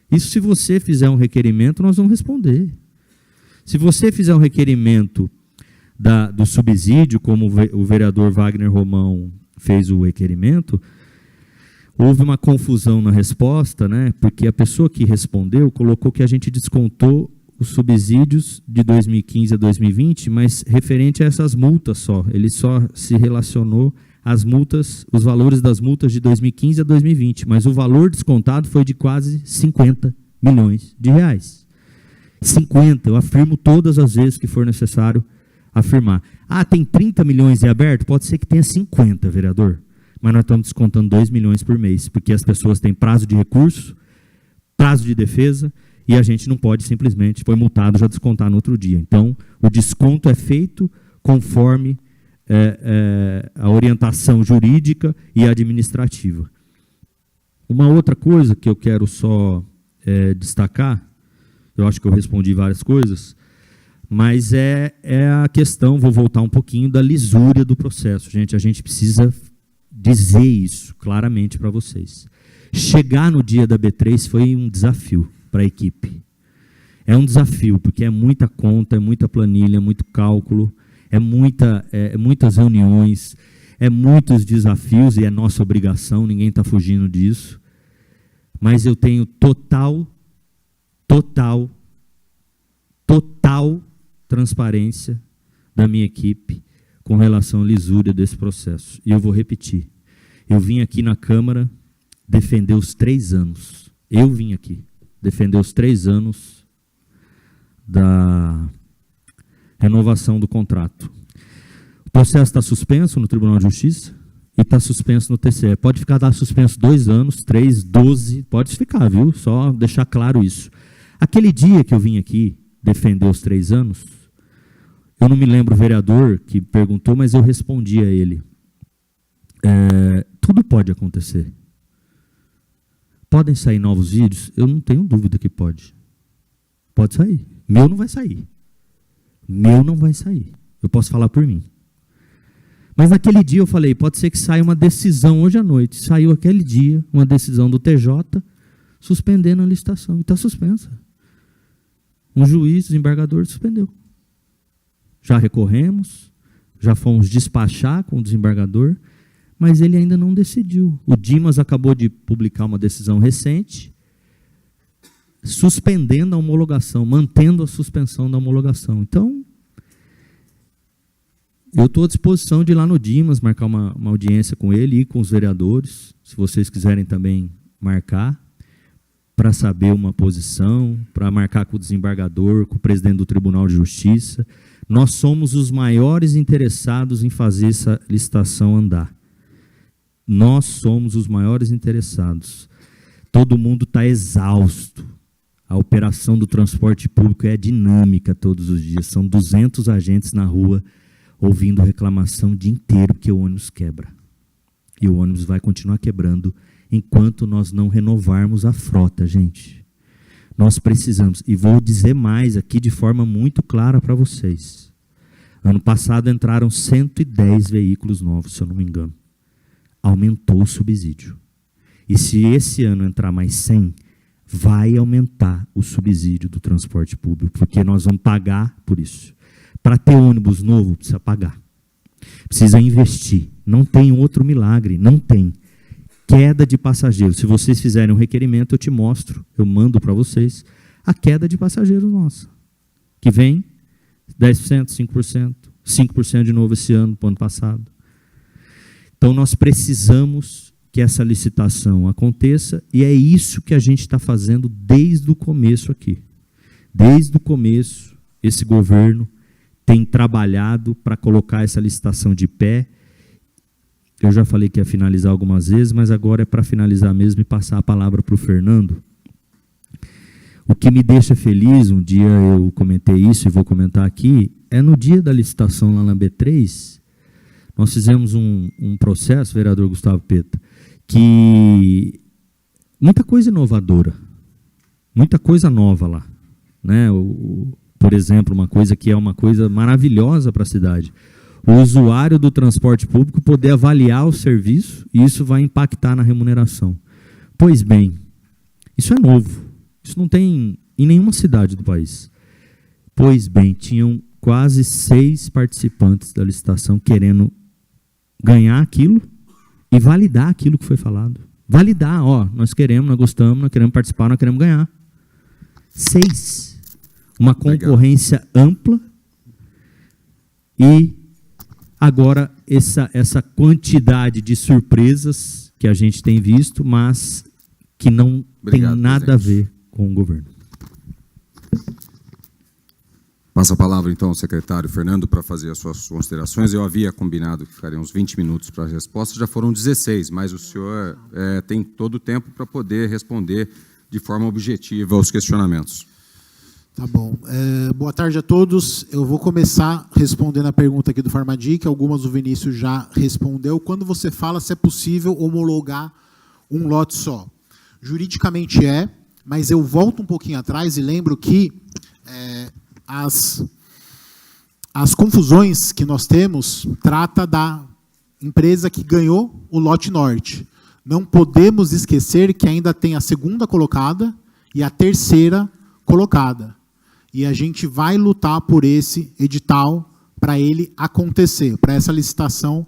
Isso, se você fizer um requerimento, nós vamos responder. Se você fizer um requerimento do subsídio, como o vereador Wagner Romão fez o requerimento, houve uma confusão na resposta, né? Porque a pessoa que respondeu colocou que a gente descontou os subsídios de 2015 a 2020, mas referente a essas multas só. Ele só se relacionou às multas, os valores das multas de 2015 a 2020, mas o valor descontado foi de quase R$50 milhões. 50, eu afirmo todas as vezes que for necessário afirmar. Ah, tem 30 milhões em aberto? Pode ser que tenha 50, vereador. Mas nós estamos descontando 2 milhões por mês, porque as pessoas têm prazo de recurso, prazo de defesa, e a gente não pode simplesmente, foi multado, já descontar no outro dia. Então, o desconto é feito conforme a orientação jurídica e administrativa. Uma outra coisa que eu quero só destacar, eu acho que eu respondi várias coisas, mas é a questão, vou voltar um pouquinho, da lisura do processo. Gente, a gente precisa dizer isso claramente para vocês. Chegar no dia da B3 foi um desafio para a equipe. É um desafio, porque é muita conta, é muita planilha, é muito cálculo, é muitas reuniões, é muitos desafios, e é nossa obrigação, ninguém está fugindo disso. Mas eu tenho total transparência da minha equipe com relação à lisura desse processo. E eu vou repetir. Eu vim aqui na Câmara defender os 3 anos. Eu vim aqui defender os 3 anos da renovação do contrato. processo está suspenso no Tribunal de Justiça e está suspenso no TCE. Pode ficar suspenso 2 anos, 3, 12, pode ficar, viu? Só deixar claro isso. Aquele dia que eu vim aqui defender os 3 anos, eu não me lembro o vereador que perguntou, mas eu respondi a ele. Tudo pode acontecer. Podem sair novos vídeos? Eu não tenho dúvida que pode. Pode sair. Meu não vai sair. Meu não vai sair. Eu posso falar por mim. Mas naquele dia eu falei, pode ser que saia uma decisão hoje à noite. Saiu aquele dia uma decisão do TJ suspendendo a licitação. E está suspensa. Um juiz, desembargador, suspendeu. Já recorremos, já fomos despachar com o desembargador, mas ele ainda não decidiu. O Dimas acabou de publicar uma decisão recente, suspendendo a homologação, mantendo a suspensão da homologação. Então, eu estou à disposição de ir lá no Dimas, marcar uma audiência com ele e com os vereadores, se vocês quiserem também marcar, para saber uma posição, para marcar com o desembargador, com o presidente do Tribunal de Justiça. Nós somos os maiores interessados em fazer essa licitação andar. Nós somos os maiores interessados. Todo mundo está exausto. A operação do transporte público é dinâmica todos os dias. São 200 agentes na rua ouvindo reclamação o dia inteiro que o ônibus quebra. E o ônibus vai continuar quebrando enquanto nós não renovarmos a frota, gente. Nós precisamos, e vou dizer mais aqui de forma muito clara para vocês. Ano passado entraram 110 veículos novos, se eu não me engano. Aumentou o subsídio. E se esse ano entrar mais 100, vai aumentar o subsídio do transporte público, porque nós vamos pagar por isso. Para ter ônibus novo, precisa pagar. Precisa investir. Não tem outro milagre, não tem. Queda de passageiros. Se vocês fizerem um requerimento, eu te mostro, eu mando para vocês, a queda de passageiros nossa. Que vem 10%, 5%, 5% de novo esse ano, para o ano passado. Então, nós precisamos que essa licitação aconteça, e é isso que a gente está fazendo desde o começo aqui. Desde o começo, esse governo tem trabalhado para colocar essa licitação de pé. Eu já falei que ia finalizar algumas vezes, mas agora é para finalizar mesmo e passar a palavra para o Fernando. O que me deixa feliz, um dia eu comentei isso e vou comentar aqui, é no dia da licitação lá na B3, nós fizemos um processo, vereador Gustavo Peta, que muita coisa inovadora, muita coisa nova lá. Né? Por exemplo, uma coisa que é uma coisa maravilhosa para a cidade. O usuário do transporte público poder avaliar o serviço e isso vai impactar na remuneração. Pois bem, isso é novo. Isso não tem em nenhuma cidade do país. Pois bem, tinham quase 6 participantes da licitação querendo ganhar aquilo e validar aquilo que foi falado. Validar, nós queremos, nós gostamos, nós queremos participar, nós queremos ganhar. 6. Uma concorrência ampla e agora essa quantidade de surpresas que a gente tem visto, mas que não tem nada a ver com o governo. Passa a palavra, então, ao secretário Fernando para fazer as suas considerações. Eu havia combinado que ficaria uns 20 minutos para a resposta, já foram 16, mas o senhor tem todo o tempo para poder responder de forma objetiva aos questionamentos. Tá bom. Boa tarde a todos. Eu vou começar respondendo a pergunta aqui do Farmadic, algumas o Vinícius já respondeu. Quando você fala se é possível homologar um lote só? Juridicamente mas eu volto um pouquinho atrás e lembro que as confusões que nós temos trata da empresa que ganhou o lote norte. Não podemos esquecer que ainda tem a segunda colocada e a terceira colocada. E a gente vai lutar por esse edital para ele acontecer, para essa licitação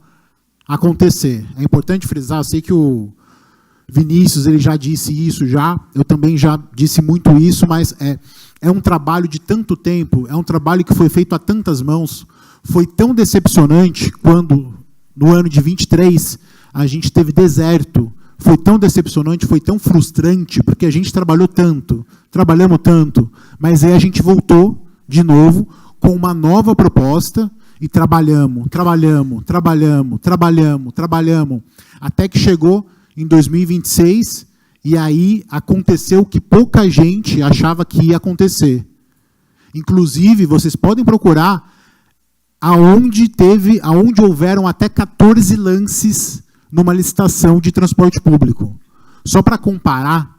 acontecer. É importante frisar, eu sei que o Vinícius ele já disse isso, eu também já disse muito isso, mas é um trabalho de tanto tempo, é um trabalho que foi feito a tantas mãos, foi tão decepcionante quando, no ano de 23, a gente teve deserto, foi tão decepcionante, foi tão frustrante, porque a gente trabalhamos tanto, mas aí a gente voltou de novo com uma nova proposta, e trabalhamos, até que chegou em 2026, e aí aconteceu o que pouca gente achava que ia acontecer. Inclusive, vocês podem procurar aonde houveram até 14 lances numa licitação de transporte público. Só para comparar,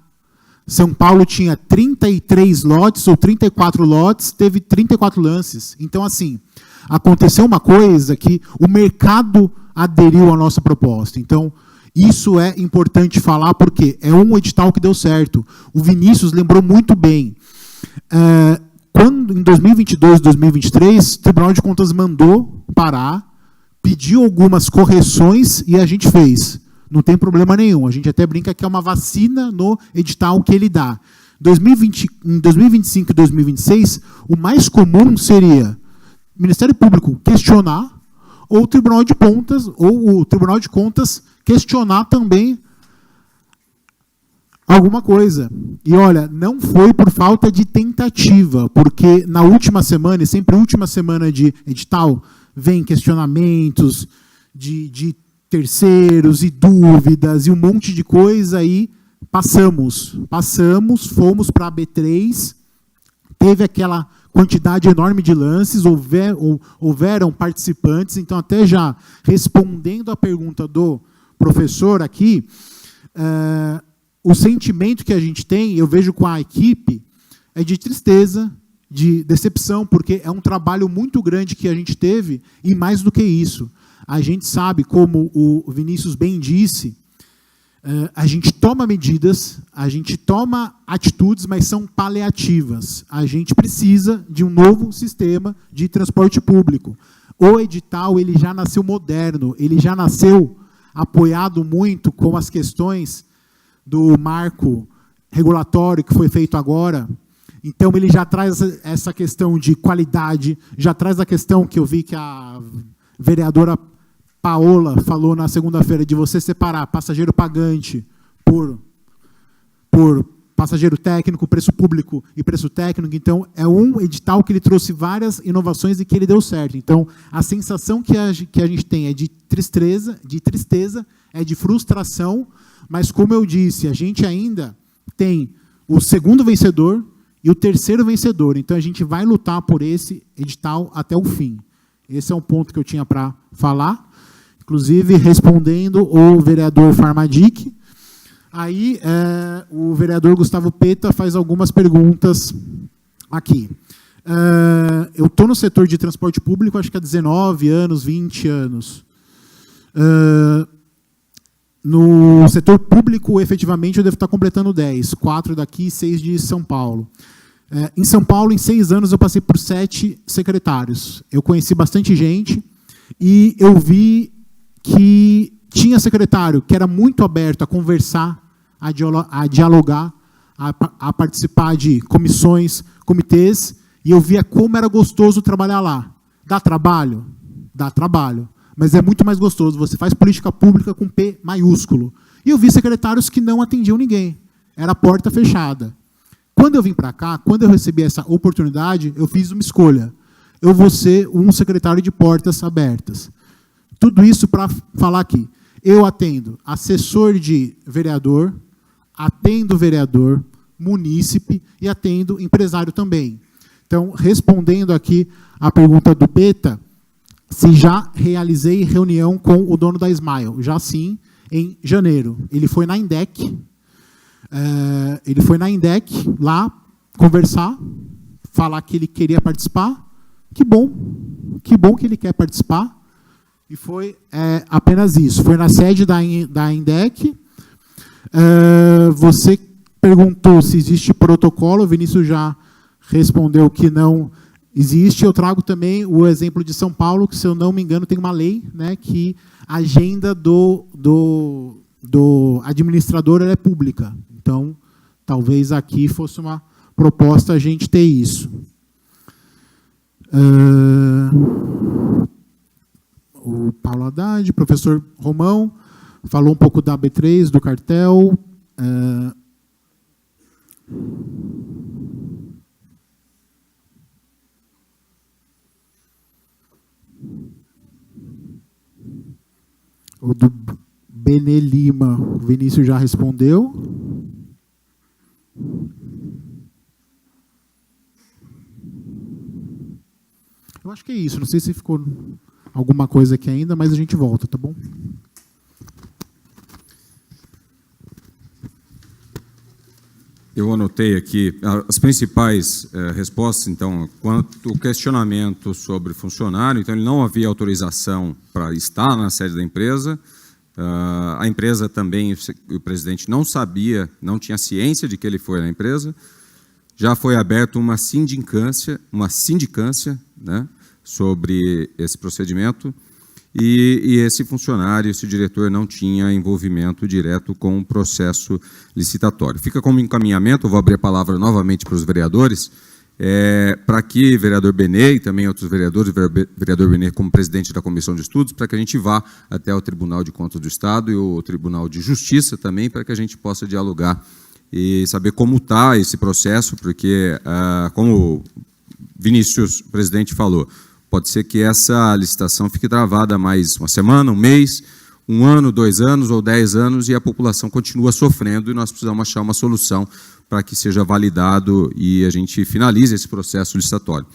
São Paulo tinha 33 lotes ou 34 lotes, teve 34 lances. Então, assim, aconteceu uma coisa que o mercado aderiu à nossa proposta. Então, isso é importante falar porque é um edital que deu certo. O Vinícius lembrou muito bem. Quando, em 2022, 2023, o Tribunal de Contas mandou parar, pediu algumas correções e a gente fez. Não tem problema nenhum. A gente até brinca que é uma vacina no edital que ele dá. Em 2025 e 2026, o mais comum seria o Ministério Público questionar ou o Tribunal de Contas questionar também alguma coisa. E olha, não foi por falta de tentativa, porque na última semana, e sempre última semana de edital, vem questionamentos de terceiros e dúvidas e um monte de coisa, e passamos, fomos para a B3, teve aquela quantidade enorme de lances, houveram participantes, então até já respondendo a pergunta do professor aqui, o sentimento que a gente tem, eu vejo com a equipe, é de tristeza, de decepção, porque é um trabalho muito grande que a gente teve, e mais do que isso, a gente sabe, como o Vinícius bem disse, a gente toma medidas, a gente toma atitudes, mas são paliativas. A gente precisa de um novo sistema de transporte público. O edital ele já nasceu moderno, ele já nasceu apoiado muito com as questões do marco regulatório que foi feito agora. Então, ele já traz essa questão de qualidade, já traz a questão que eu vi que a vereadora Paola falou na segunda-feira, de você separar passageiro pagante por passageiro técnico, preço público e preço técnico. Então, é um edital que ele trouxe várias inovações e que ele deu certo. Então, a sensação que a gente tem é de tristeza, é de frustração, mas, como eu disse, a gente ainda tem o segundo vencedor e o terceiro vencedor. Então, a gente vai lutar por esse edital até o fim. Esse é um ponto que eu tinha para falar. Inclusive, respondendo o vereador Farmadic, aí o vereador Gustavo Peta faz algumas perguntas aqui. Eu estou no setor de transporte público, acho que há 19 anos, 20 anos. No setor público, efetivamente, eu devo estar completando 10. 4 daqui, 6 de São Paulo. Em São Paulo, em 6 anos, eu passei por 7 secretários. Eu conheci bastante gente e eu vi que tinha secretário que era muito aberto a conversar, a dialogar, a participar de comissões, comitês, e eu via como era gostoso trabalhar lá. Dá trabalho? Dá trabalho. Mas é muito mais gostoso. Você faz política pública com P maiúsculo. E eu vi secretários que não atendiam ninguém. Era porta fechada. Quando eu vim para cá, quando eu recebi essa oportunidade, eu fiz uma escolha. Eu vou ser um secretário de portas abertas. Tudo isso para falar aqui. Eu atendo assessor de vereador, atendo vereador, munícipe e atendo empresário também. Então, respondendo aqui a pergunta do Peta, se já realizei reunião com o dono da Smile. Já sim, em janeiro. Ele foi na INDEC, lá conversar, falar que ele queria participar. Que bom que ele quer participar. E foi apenas isso. Foi na sede da INDEC. Você perguntou se existe protocolo, o Vinícius já respondeu que não existe. Eu trago também o exemplo de São Paulo, que, se eu não me engano, tem uma lei, né, que a agenda do administrador é pública. Então, talvez aqui fosse uma proposta a gente ter isso. O Paulo Haddad, o professor Romão, falou um pouco da B3, do cartel. O do Benê Lima, o Vinícius já respondeu. Eu acho que é isso. Não sei se ficou alguma coisa aqui ainda, mas a gente volta, tá bom? Eu anotei aqui as principais respostas. Então, quanto ao questionamento sobre funcionário, então ele não havia autorização para estar na sede da empresa. A empresa também, o presidente não sabia, não tinha ciência de que ele foi na empresa. Já foi aberta uma sindicância, né, sobre esse procedimento. E esse funcionário, esse diretor, não tinha envolvimento direto com o processo licitatório. Fica como encaminhamento, eu vou abrir a palavra novamente para os vereadores, para que o vereador Benê e também outros vereadores, o vereador Benê como presidente da Comissão de Estudos, para que a gente vá até o Tribunal de Contas do Estado e o Tribunal de Justiça também, para que a gente possa dialogar e saber como está esse processo, porque, como o Vinícius, o presidente, falou, pode ser que essa licitação fique travada mais uma semana, um mês, 1 ano, 2 anos ou 10 anos e a população continua sofrendo e nós precisamos achar uma solução para que seja validado e a gente finalize esse processo licitatório.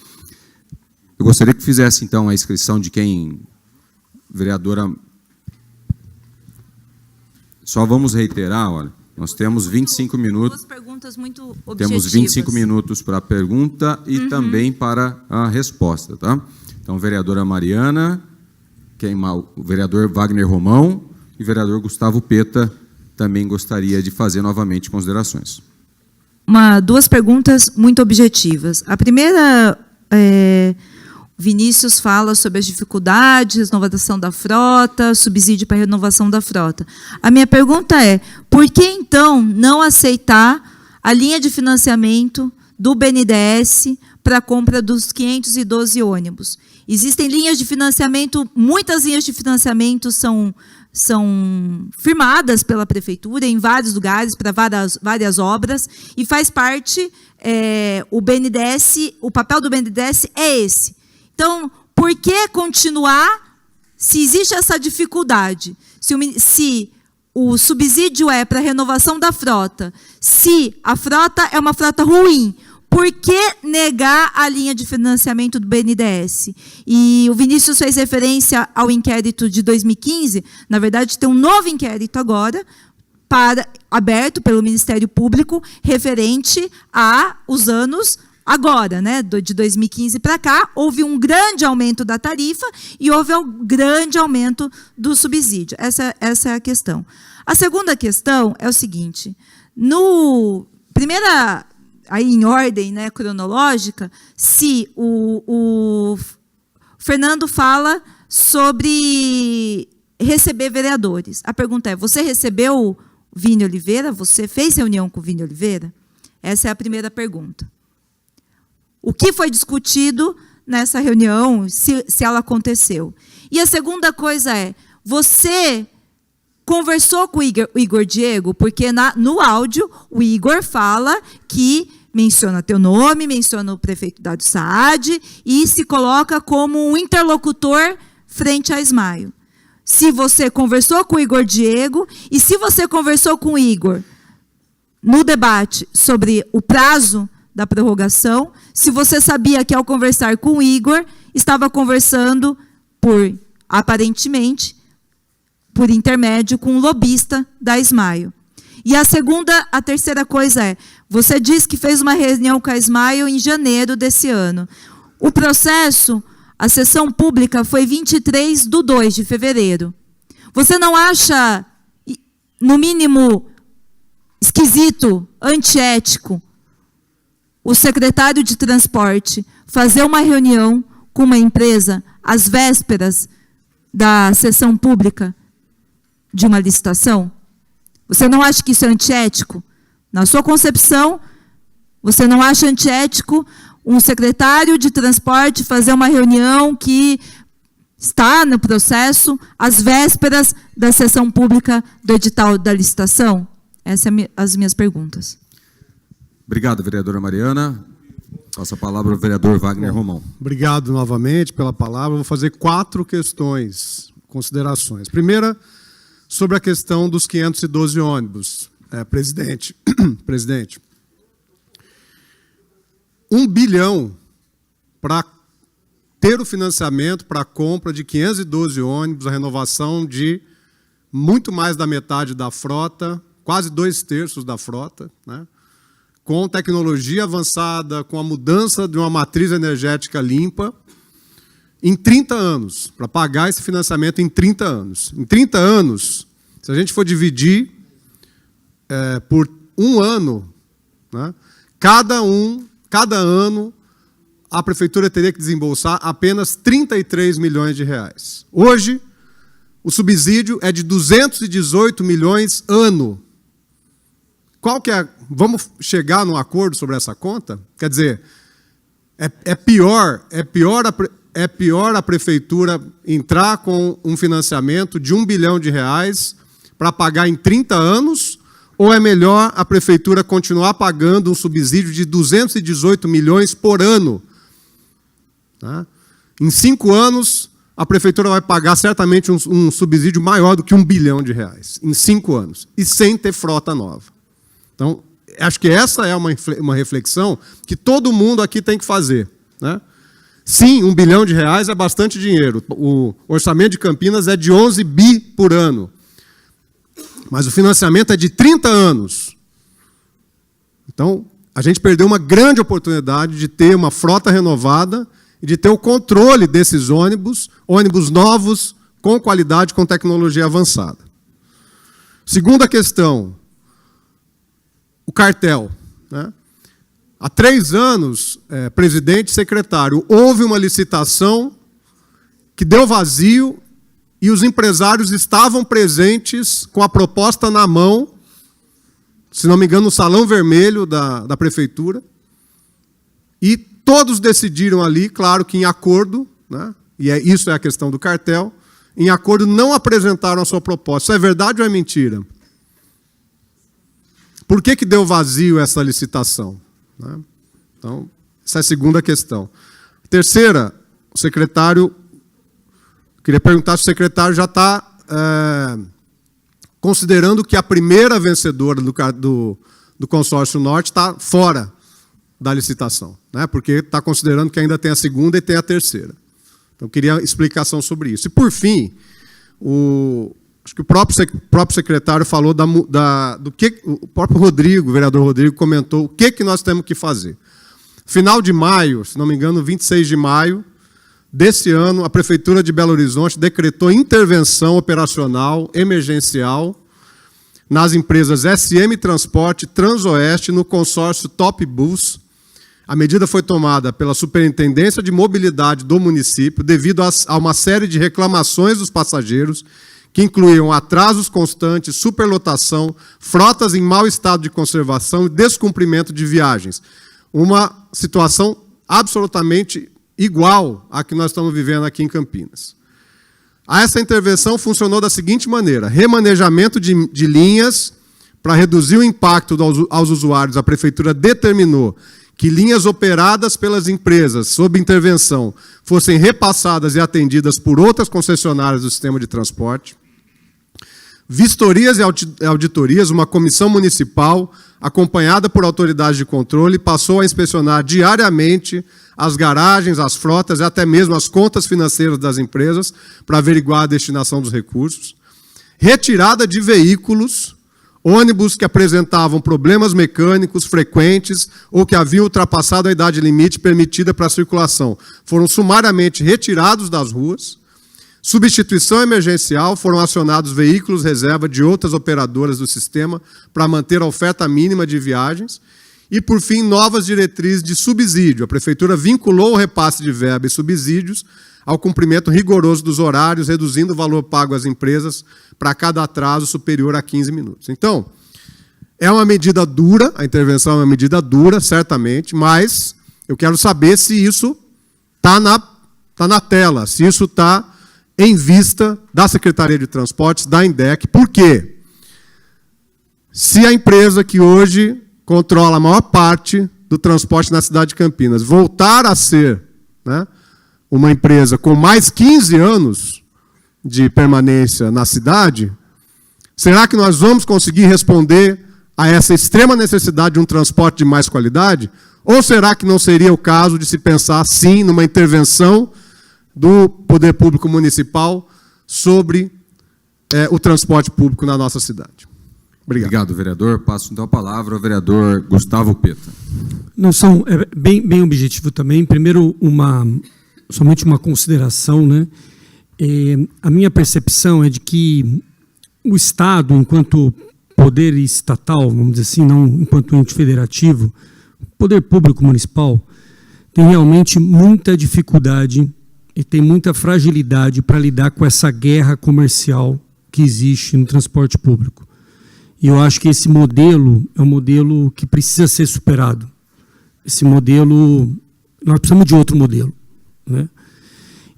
Eu gostaria que fizesse, então, a inscrição de quem... Vereadora... Só vamos reiterar, olha, nós temos 25 minutos... Duas perguntas muito objetivas. Temos 25 minutos para a pergunta e também para a resposta, tá? Então, vereadora Mariana, o vereador Wagner Romão e o vereador Gustavo Peta também gostaria de fazer novamente considerações. Duas perguntas muito objetivas. A primeira, Vinícius fala sobre as dificuldades, renovação da frota, subsídio para a renovação da frota. A minha pergunta é, por que, então, não aceitar a linha de financiamento do BNDES para a compra dos 512 ônibus? Existem linhas de financiamento, muitas linhas de financiamento são firmadas pela prefeitura em vários lugares para várias obras e faz parte o BNDES, o papel do BNDES é esse. Então, por que continuar se existe essa dificuldade? Se o subsídio é para a renovação da frota, se a frota é uma frota ruim, por que negar a linha de financiamento do BNDES? E o Vinícius fez referência ao inquérito de 2015. Na verdade, tem um novo inquérito agora, aberto pelo Ministério Público, referente aos anos agora, né, de 2015 para cá. Houve um grande aumento da tarifa e houve um grande aumento do subsídio. Essa é a questão. A segunda questão é o seguinte. Primeira... aí em ordem, né, cronológica, se o Fernando fala sobre receber vereadores. A pergunta é, você recebeu o Vini Oliveira? Você fez reunião com o Vini Oliveira? Essa é a primeira pergunta. O que foi discutido nessa reunião, se ela aconteceu? E a segunda coisa é, você conversou com o Igor Diego? Porque no áudio o Igor fala que menciona teu nome, menciona o prefeito Dário Saad e se coloca como um interlocutor frente a Ismael. Se você conversou com o Igor Diego e se você conversou com o Igor no debate sobre o prazo da prorrogação, se você sabia que ao conversar com o Igor, estava conversando aparentemente, por intermédio com um lobista da Ismael. E a terceira coisa é, você disse que fez uma reunião com a Ismael em janeiro desse ano. O processo, a sessão pública foi 23/2 de fevereiro. Você não acha, no mínimo, esquisito, antiético, o secretário de transporte fazer uma reunião com uma empresa às vésperas da sessão pública de uma licitação? Você não acha que isso é antiético? Na sua concepção, você não acha antiético um secretário de transporte fazer uma reunião que está no processo às vésperas da sessão pública do edital da licitação? Essas são as minhas perguntas. Obrigado, vereadora Mariana. Passa a palavra ao vereador Wagner Romão. Obrigado novamente pela palavra. Vou fazer 4 questões considerações. Primeira, sobre a questão dos 512 ônibus. Presidente, 1 bilhão para ter o financiamento para a compra de 512 ônibus, a renovação de muito mais da metade da frota, quase 2/3 da frota, né? Com tecnologia avançada, com a mudança de uma matriz energética limpa, em 30 anos, para pagar esse financiamento em 30 anos. Em 30 anos, se a gente for dividir por um ano, né, cada ano, a prefeitura teria que desembolsar apenas 33 milhões de reais. Hoje, o subsídio é de 218 milhões ano. Qual que é? Vamos chegar num acordo sobre essa conta? Quer dizer, é pior a prefeitura entrar com um financiamento de 1 bilhão de reais para pagar em 30 anos, ou é melhor a prefeitura continuar pagando um subsídio de 218 milhões por ano? Tá? Em 5 anos, a prefeitura vai pagar certamente um subsídio maior do que 1 bilhão de reais, em 5 anos, e sem ter frota nova. Então, acho que essa é uma reflexão que todo mundo aqui tem que fazer, né? Sim, 1 bilhão de reais é bastante dinheiro. O orçamento de Campinas é de 11 bi por ano. Mas o financiamento é de 30 anos. Então, a gente perdeu uma grande oportunidade de ter uma frota renovada e de ter o controle desses ônibus novos, com qualidade, com tecnologia avançada. Segunda questão, o cartel, né? Há 3 anos, presidente e secretário, houve uma licitação que deu vazio e os empresários estavam presentes com a proposta na mão, se não me engano, no Salão Vermelho da prefeitura, e todos decidiram ali, claro que em acordo, né, e isso é a questão do cartel, em acordo não apresentaram a sua proposta. Isso é verdade ou é mentira? Por que deu vazio essa licitação? Né? Então, essa é a segunda questão. Terceira, o secretário, queria perguntar se o secretário já está considerando que a primeira vencedora do Consórcio Norte está fora da licitação, né? Porque está considerando que ainda tem a segunda e tem a terceira. Então, queria explicação sobre isso. E, por fim, acho que o próprio secretário falou do que o próprio Rodrigo, o vereador Rodrigo, comentou o que nós temos que fazer. Final de maio, se não me engano, 26 de maio desse ano, a Prefeitura de Belo Horizonte decretou intervenção operacional emergencial nas empresas SM Transporte, Transoeste, no consórcio Top Bus. A medida foi tomada pela Superintendência de Mobilidade do município devido a uma série de reclamações dos passageiros que incluíam atrasos constantes, superlotação, frotas em mau estado de conservação e descumprimento de viagens. Uma situação absolutamente igual à que nós estamos vivendo aqui em Campinas. Essa intervenção funcionou da seguinte maneira: remanejamento de linhas para reduzir o impacto aos usuários. A Prefeitura determinou que linhas operadas pelas empresas sob intervenção fossem repassadas e atendidas por outras concessionárias do sistema de transporte. Vistorias e auditorias, uma comissão municipal, acompanhada por autoridades de controle, passou a inspecionar diariamente as garagens, as frotas e até mesmo as contas financeiras das empresas para averiguar a destinação dos recursos. Retirada de veículos, ônibus que apresentavam problemas mecânicos frequentes ou que haviam ultrapassado a idade limite permitida para a circulação, foram sumariamente retirados das ruas. Substituição emergencial, foram acionados veículos reserva de outras operadoras do sistema para manter a oferta mínima de viagens. E, por fim, novas diretrizes de subsídio. A Prefeitura vinculou o repasse de verba e subsídios ao cumprimento rigoroso dos horários, reduzindo o valor pago às empresas para cada atraso superior a 15 minutos. Então, é uma medida dura, a intervenção é uma medida dura, certamente, mas eu quero saber se isso está na tela, se isso está em vista da Secretaria de Transportes, da INDEC. Por quê? Se a empresa que hoje controla a maior parte do transporte na cidade de Campinas voltar a ser, né, uma empresa com mais 15 anos, de permanência na cidade, será que nós vamos conseguir responder a essa extrema necessidade de um transporte de mais qualidade? Ou será que não seria o caso de se pensar, sim, numa intervenção do poder público municipal sobre o transporte público na nossa cidade? Obrigado. Obrigado, vereador. Passo então a palavra ao vereador Gustavo Peta. Não, bem objetivo também. Primeiro, somente uma consideração, né? A minha percepção é de que o Estado, enquanto poder estatal, vamos dizer assim, não enquanto ente federativo, poder público municipal, tem realmente muita dificuldade e tem muita fragilidade para lidar com essa guerra comercial que existe no transporte público. E eu acho que esse modelo é um modelo que precisa ser superado. Esse modelo, nós precisamos de outro modelo, né?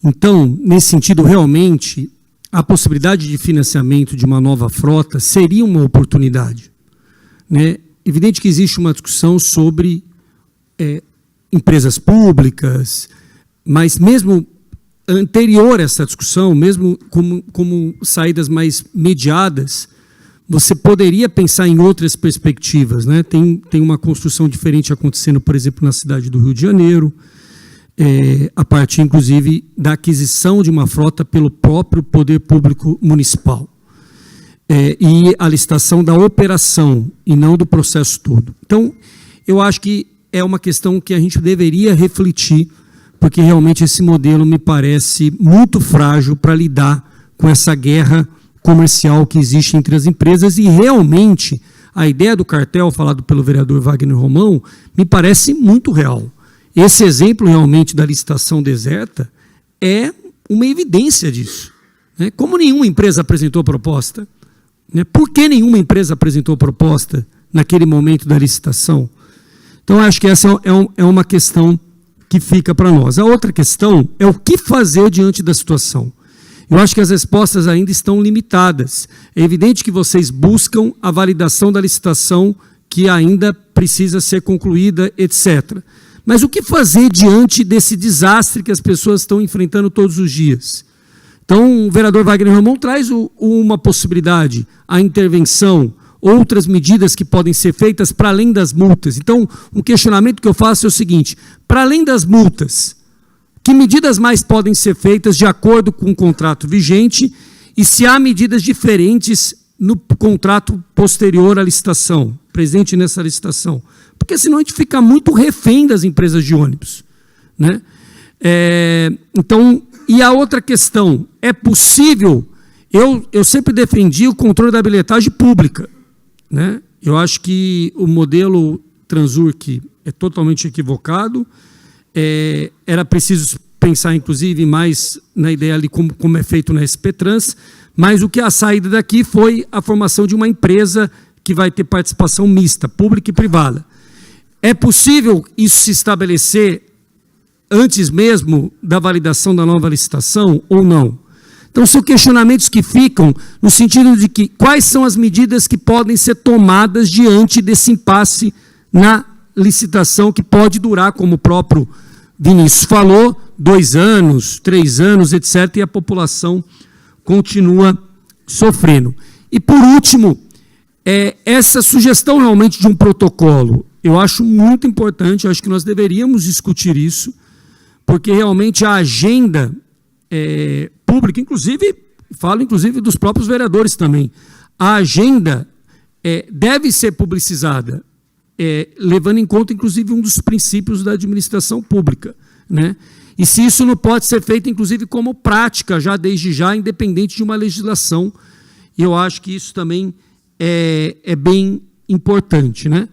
Então, nesse sentido, realmente, a possibilidade de financiamento de uma nova frota seria uma oportunidade, né? Evidente que existe uma discussão sobre empresas públicas, mas mesmo anterior a essa discussão, mesmo como saídas mais mediadas, você poderia pensar em outras perspectivas, né? Tem uma construção diferente acontecendo, por exemplo, na cidade do Rio de Janeiro, a partir, inclusive, da aquisição de uma frota pelo próprio poder público municipal. E a licitação da operação e não do processo todo. Então, eu acho que é uma questão que a gente deveria refletir, porque realmente esse modelo me parece muito frágil para lidar com essa guerra comercial que existe entre as empresas, e realmente a ideia do cartel, falado pelo vereador Wagner Romão, me parece muito real. Esse exemplo realmente da licitação deserta é uma evidência disso, né? Como nenhuma empresa apresentou proposta, né? Por que nenhuma empresa apresentou proposta naquele momento da licitação? Então, acho que essa é uma questão que fica para nós. A outra questão é o que fazer diante da situação. Eu acho que as respostas ainda estão limitadas. É evidente que vocês buscam a validação da licitação que ainda precisa ser concluída, etc. Mas o que fazer diante desse desastre que as pessoas estão enfrentando todos os dias? Então, o vereador Wagner Romão traz uma possibilidade, a intervenção, outras medidas que podem ser feitas para além das multas. Então, um questionamento que eu faço é o seguinte: para além das multas, que medidas mais podem ser feitas de acordo com o contrato vigente e se há medidas diferentes no contrato posterior à licitação, presente nessa licitação? Porque senão a gente fica muito refém das empresas de ônibus, né? Então, e a outra questão, é possível, eu sempre defendi o controle da bilhetagem pública, né? Eu acho que o modelo Transurc é totalmente equivocado, era preciso pensar, inclusive, mais na ideia ali como é feito na SP Trans, mas o que a saída daqui foi a formação de uma empresa que vai ter participação mista, pública e privada. É possível isso se estabelecer antes mesmo da validação da nova licitação ou não? Então, são questionamentos que ficam no sentido de que quais são as medidas que podem ser tomadas diante desse impasse na licitação, que pode durar, como o próprio Vinícius falou, 2 anos, 3 anos, etc., e a população continua sofrendo. E, por último, essa sugestão realmente de um protocolo, eu acho muito importante, eu acho que nós deveríamos discutir isso, porque realmente a agenda pública, inclusive, falo inclusive dos próprios vereadores também, a agenda deve ser publicizada, levando em conta, inclusive, um dos princípios da administração pública, né? E se isso não pode ser feito, inclusive, como prática, já desde já, independente de uma legislação, eu acho que isso também é bem importante, né?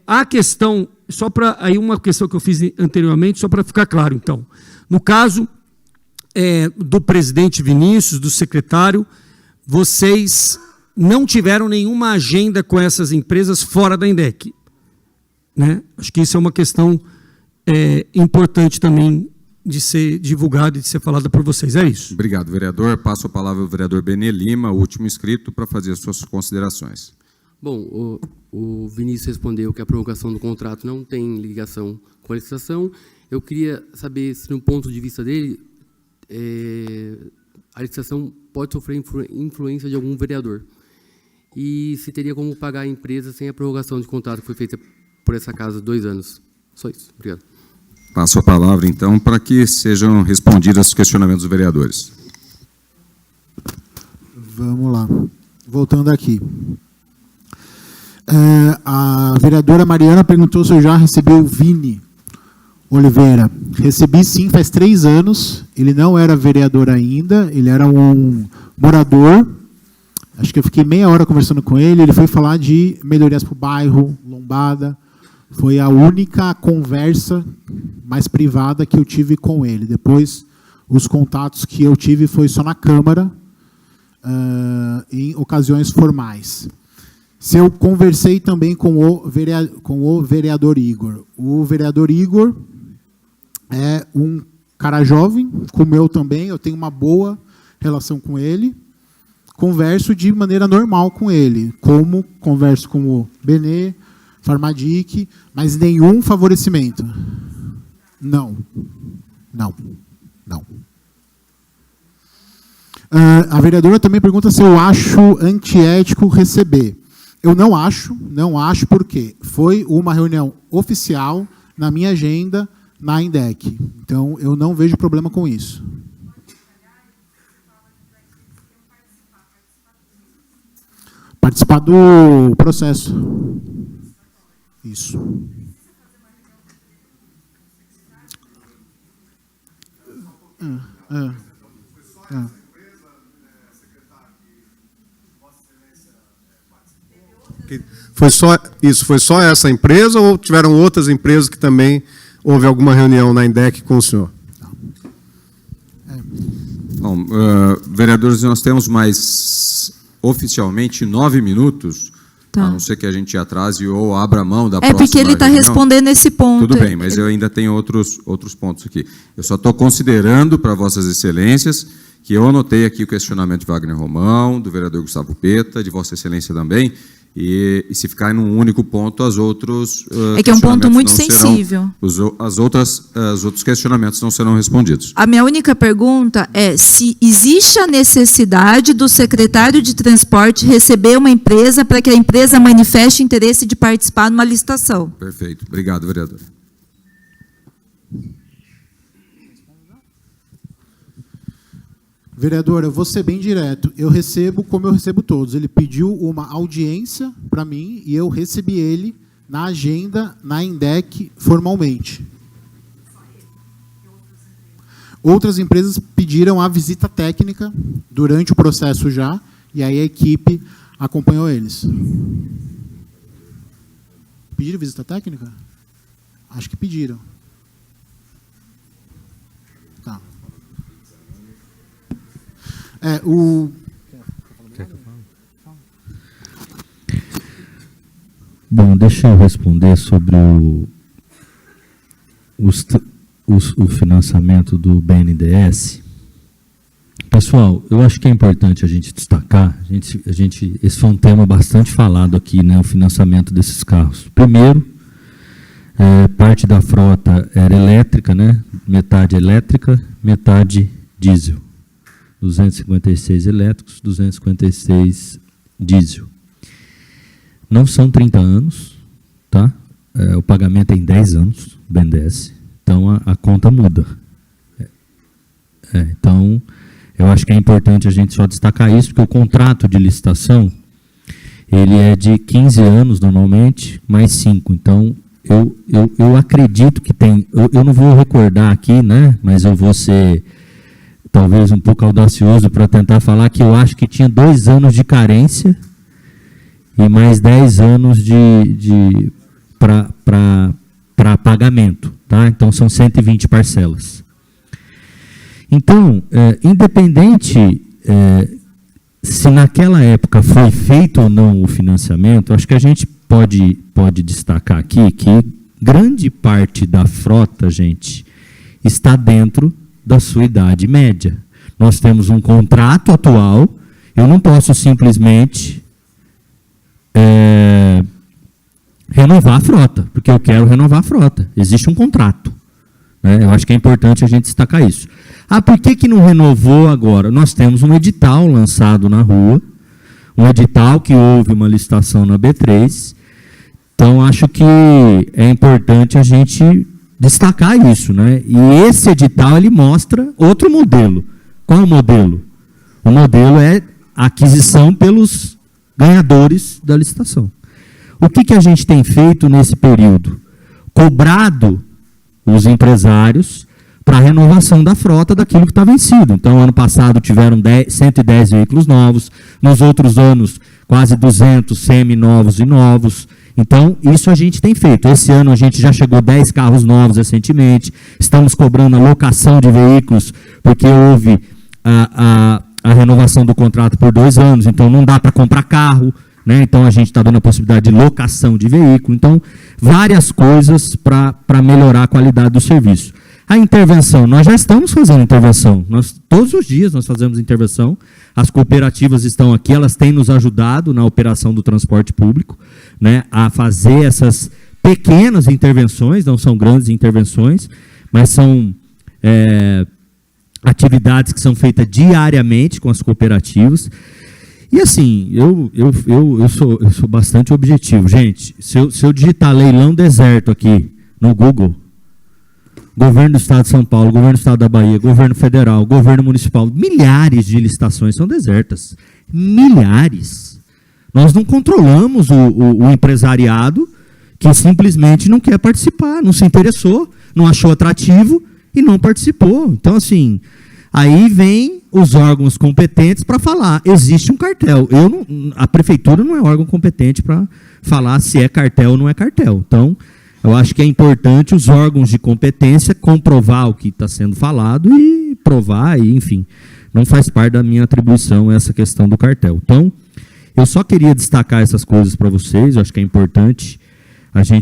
A questão, só para, aí uma questão que eu fiz anteriormente, só para ficar claro, então, no caso do presidente Vinícius, do secretário, vocês não tiveram nenhuma agenda com essas empresas fora da INDEC, né? Acho que isso é uma questão importante também de ser divulgada e de ser falada por vocês. É isso. Obrigado, vereador. Passo a palavra ao vereador Benê Lima, o último inscrito, para fazer as suas considerações. Bom, o Vinícius respondeu que a prorrogação do contrato não tem ligação com a licitação. Eu queria saber se, no ponto de vista dele, a licitação pode sofrer influência de algum vereador. E se teria como pagar a empresa sem a prorrogação de contrato que foi feita por essa casa 2 anos. Só isso. Obrigado. Passo a palavra, então, para que sejam respondidos os questionamentos dos vereadores. Vamos lá. Voltando aqui. A vereadora Mariana perguntou se eu já recebi o Vini Oliveira. Recebi sim, faz 3 anos. Ele não era vereador ainda, ele era um morador. Acho que eu fiquei meia hora conversando com ele. Ele foi falar de melhorias para o bairro, lombada. Foi a única conversa mais privada que eu tive com ele. Depois, os contatos que eu tive foi só na Câmara, em ocasiões formais. Se eu conversei também com o vereador Igor. O vereador Igor é um cara jovem, como eu também, eu tenho uma boa relação com ele. Converso de maneira normal com ele, como converso com o Benê, Farmadic, mas nenhum favorecimento. Não. A vereadora também pergunta se eu acho antiético receber. Eu não acho porque foi uma reunião oficial na minha agenda na INDEC. Então, eu não vejo problema com isso. Participar do processo. Isso. Foi só essa empresa ou tiveram outras empresas que também houve alguma reunião na INDEC com o senhor? Bom, vereadores, nós temos mais oficialmente 9 minutos, Tá. a não ser que a gente atrase ou abra mão da É próxima porque ele está reunião. respondendo esse ponto. Tudo bem, mas eu ainda tenho outros pontos aqui. Eu só estou considerando para Vossas Excelências que eu anotei aqui o questionamento de Wagner Romão, do vereador Gustavo Peta, de Vossa Excelência também, e se ficar em um único ponto, as outros É que é um ponto muito não sensível. serão, os outros questionamentos não serão respondidos. A minha única pergunta é se existe a necessidade do secretário de transporte receber uma empresa para que a empresa manifeste interesse de participar numa licitação. Perfeito. Obrigado, vereador. Vereador, eu vou ser bem direto. Eu recebo como eu recebo todos. Ele pediu uma audiência para mim e eu recebi ele na agenda, na INDEC, formalmente. Outras empresas pediram a visita técnica durante o processo já, e aí a equipe acompanhou eles. Pediram visita técnica? Acho que pediram. Tá. Bom, deixa eu responder sobre o financiamento do BNDES. Pessoal, eu acho que é importante a gente destacar, esse foi um tema bastante falado aqui, né, o financiamento desses carros. Primeiro, parte da frota era elétrica, né, metade elétrica, metade diesel. 256 elétricos, 256 diesel. Não são 30 anos, tá? O pagamento é em 10 anos, BNDES, então a conta muda. Então, eu acho que é importante a gente só destacar isso, porque o contrato de licitação, ele é de 15 anos normalmente, mais 5. Então, eu acredito que tem, eu não vou recordar aqui, né, mas eu vou ser talvez um pouco audacioso para tentar falar que eu acho que tinha 2 anos de carência e mais 10 anos para pagamento, tá? Então são 120 parcelas. Então, independente se naquela época foi feito ou não o financiamento, acho que a gente pode destacar aqui que grande parte da frota, gente, está dentro da sua idade média. Nós temos um contrato atual, eu não posso simplesmente renovar a frota, porque eu quero renovar a frota. Existe um contrato, né? Eu acho que é importante a gente destacar isso. Ah, por que não renovou agora? Nós temos um edital lançado na rua, um edital que houve uma licitação na B3, então acho que é importante a gente destacar isso, né? E esse edital, ele mostra outro modelo. Qual é o modelo? O modelo é a aquisição pelos ganhadores da licitação. O que a gente tem feito nesse período? Cobrado os empresários para a renovação da frota daquilo que está vencido. Então, ano passado tiveram 110 veículos novos, nos outros anos quase 200 semi-novos e novos. Então, isso a gente tem feito. Esse ano a gente já chegou 10 carros novos recentemente, estamos cobrando a locação de veículos, porque houve a renovação do contrato por 2 anos, então não dá para comprar carro, né? Então a gente está dando a possibilidade de locação de veículo. Então, várias coisas para melhorar a qualidade do serviço. A intervenção, nós já estamos fazendo intervenção. Todos os dias nós fazemos intervenção. As cooperativas estão aqui, elas têm nos ajudado na operação do transporte público, né, a fazer essas pequenas intervenções, não são grandes intervenções, mas são atividades que são feitas diariamente com as cooperativas. E assim, eu sou bastante objetivo. Gente, se eu digitar leilão deserto aqui no Google, governo do Estado de São Paulo, governo do Estado da Bahia, governo federal, governo municipal, milhares de licitações são desertas. Milhares. Nós não controlamos o empresariado que simplesmente não quer participar, não se interessou, não achou atrativo e não participou. Então, assim, aí vem os órgãos competentes para falar, existe um cartel. A prefeitura não é órgão competente para falar se é cartel ou não é cartel. Então, eu acho que é importante os órgãos de competência comprovar o que está sendo falado e provar, e, enfim, não faz parte da minha atribuição essa questão do cartel. Então, eu só queria destacar essas coisas para vocês, eu acho que é importante acho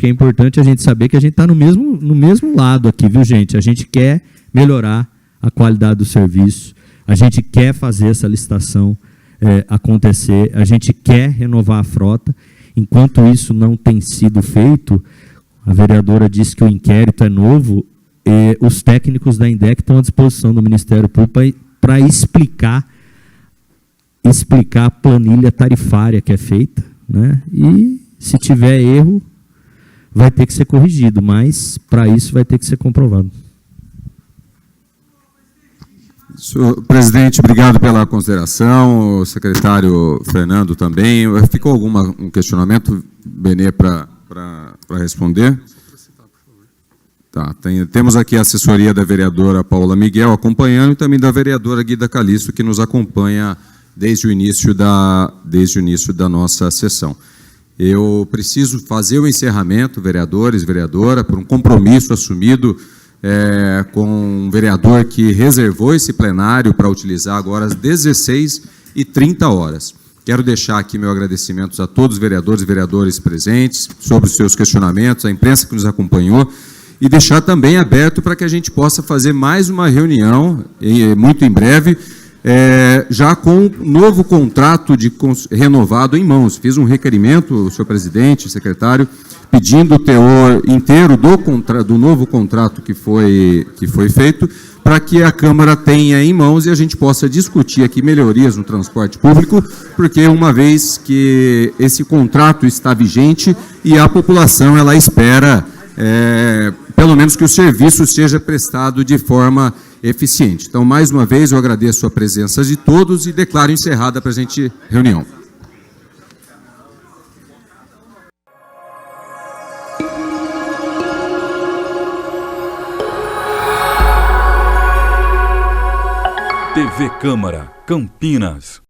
que é importante a gente saber que a gente está no mesmo lado aqui, viu, gente? A gente quer melhorar a qualidade do serviço, a gente quer fazer essa licitação acontecer, a gente quer renovar a frota. Enquanto isso não tem sido feito, a vereadora disse que o inquérito é novo, e os técnicos da INDEC estão à disposição do Ministério Público para explicar a planilha tarifária que é feita, né? E se tiver erro, vai ter que ser corrigido, mas para isso vai ter que ser comprovado. Senhor presidente, obrigado pela consideração. O secretário Fernando também. Ficou um questionamento, Benê, para responder? Tá, temos aqui a assessoria da vereadora Paula Miguel acompanhando e também da vereadora Guida Calisto, que nos acompanha desde o início da nossa sessão. Eu preciso fazer o encerramento, vereadores, vereadora, por um compromisso assumido com um vereador que reservou esse plenário para utilizar agora às 16h30. Quero deixar aqui meu agradecimento a todos os vereadores e vereadoras presentes sobre os seus questionamentos, a imprensa que nos acompanhou, e deixar também aberto para que a gente possa fazer mais uma reunião, muito em breve, já com um novo contrato renovado em mãos. Fiz um requerimento, senhor presidente, secretário, pedindo o teor inteiro do novo contrato que foi feito, para que a Câmara tenha em mãos e a gente possa discutir aqui melhorias no transporte público, porque uma vez que esse contrato está vigente e a população ela espera, pelo menos que o serviço seja prestado de forma eficiente. Então, mais uma vez, eu agradeço a presença de todos e declaro encerrada a presente reunião. TV Câmara, Campinas.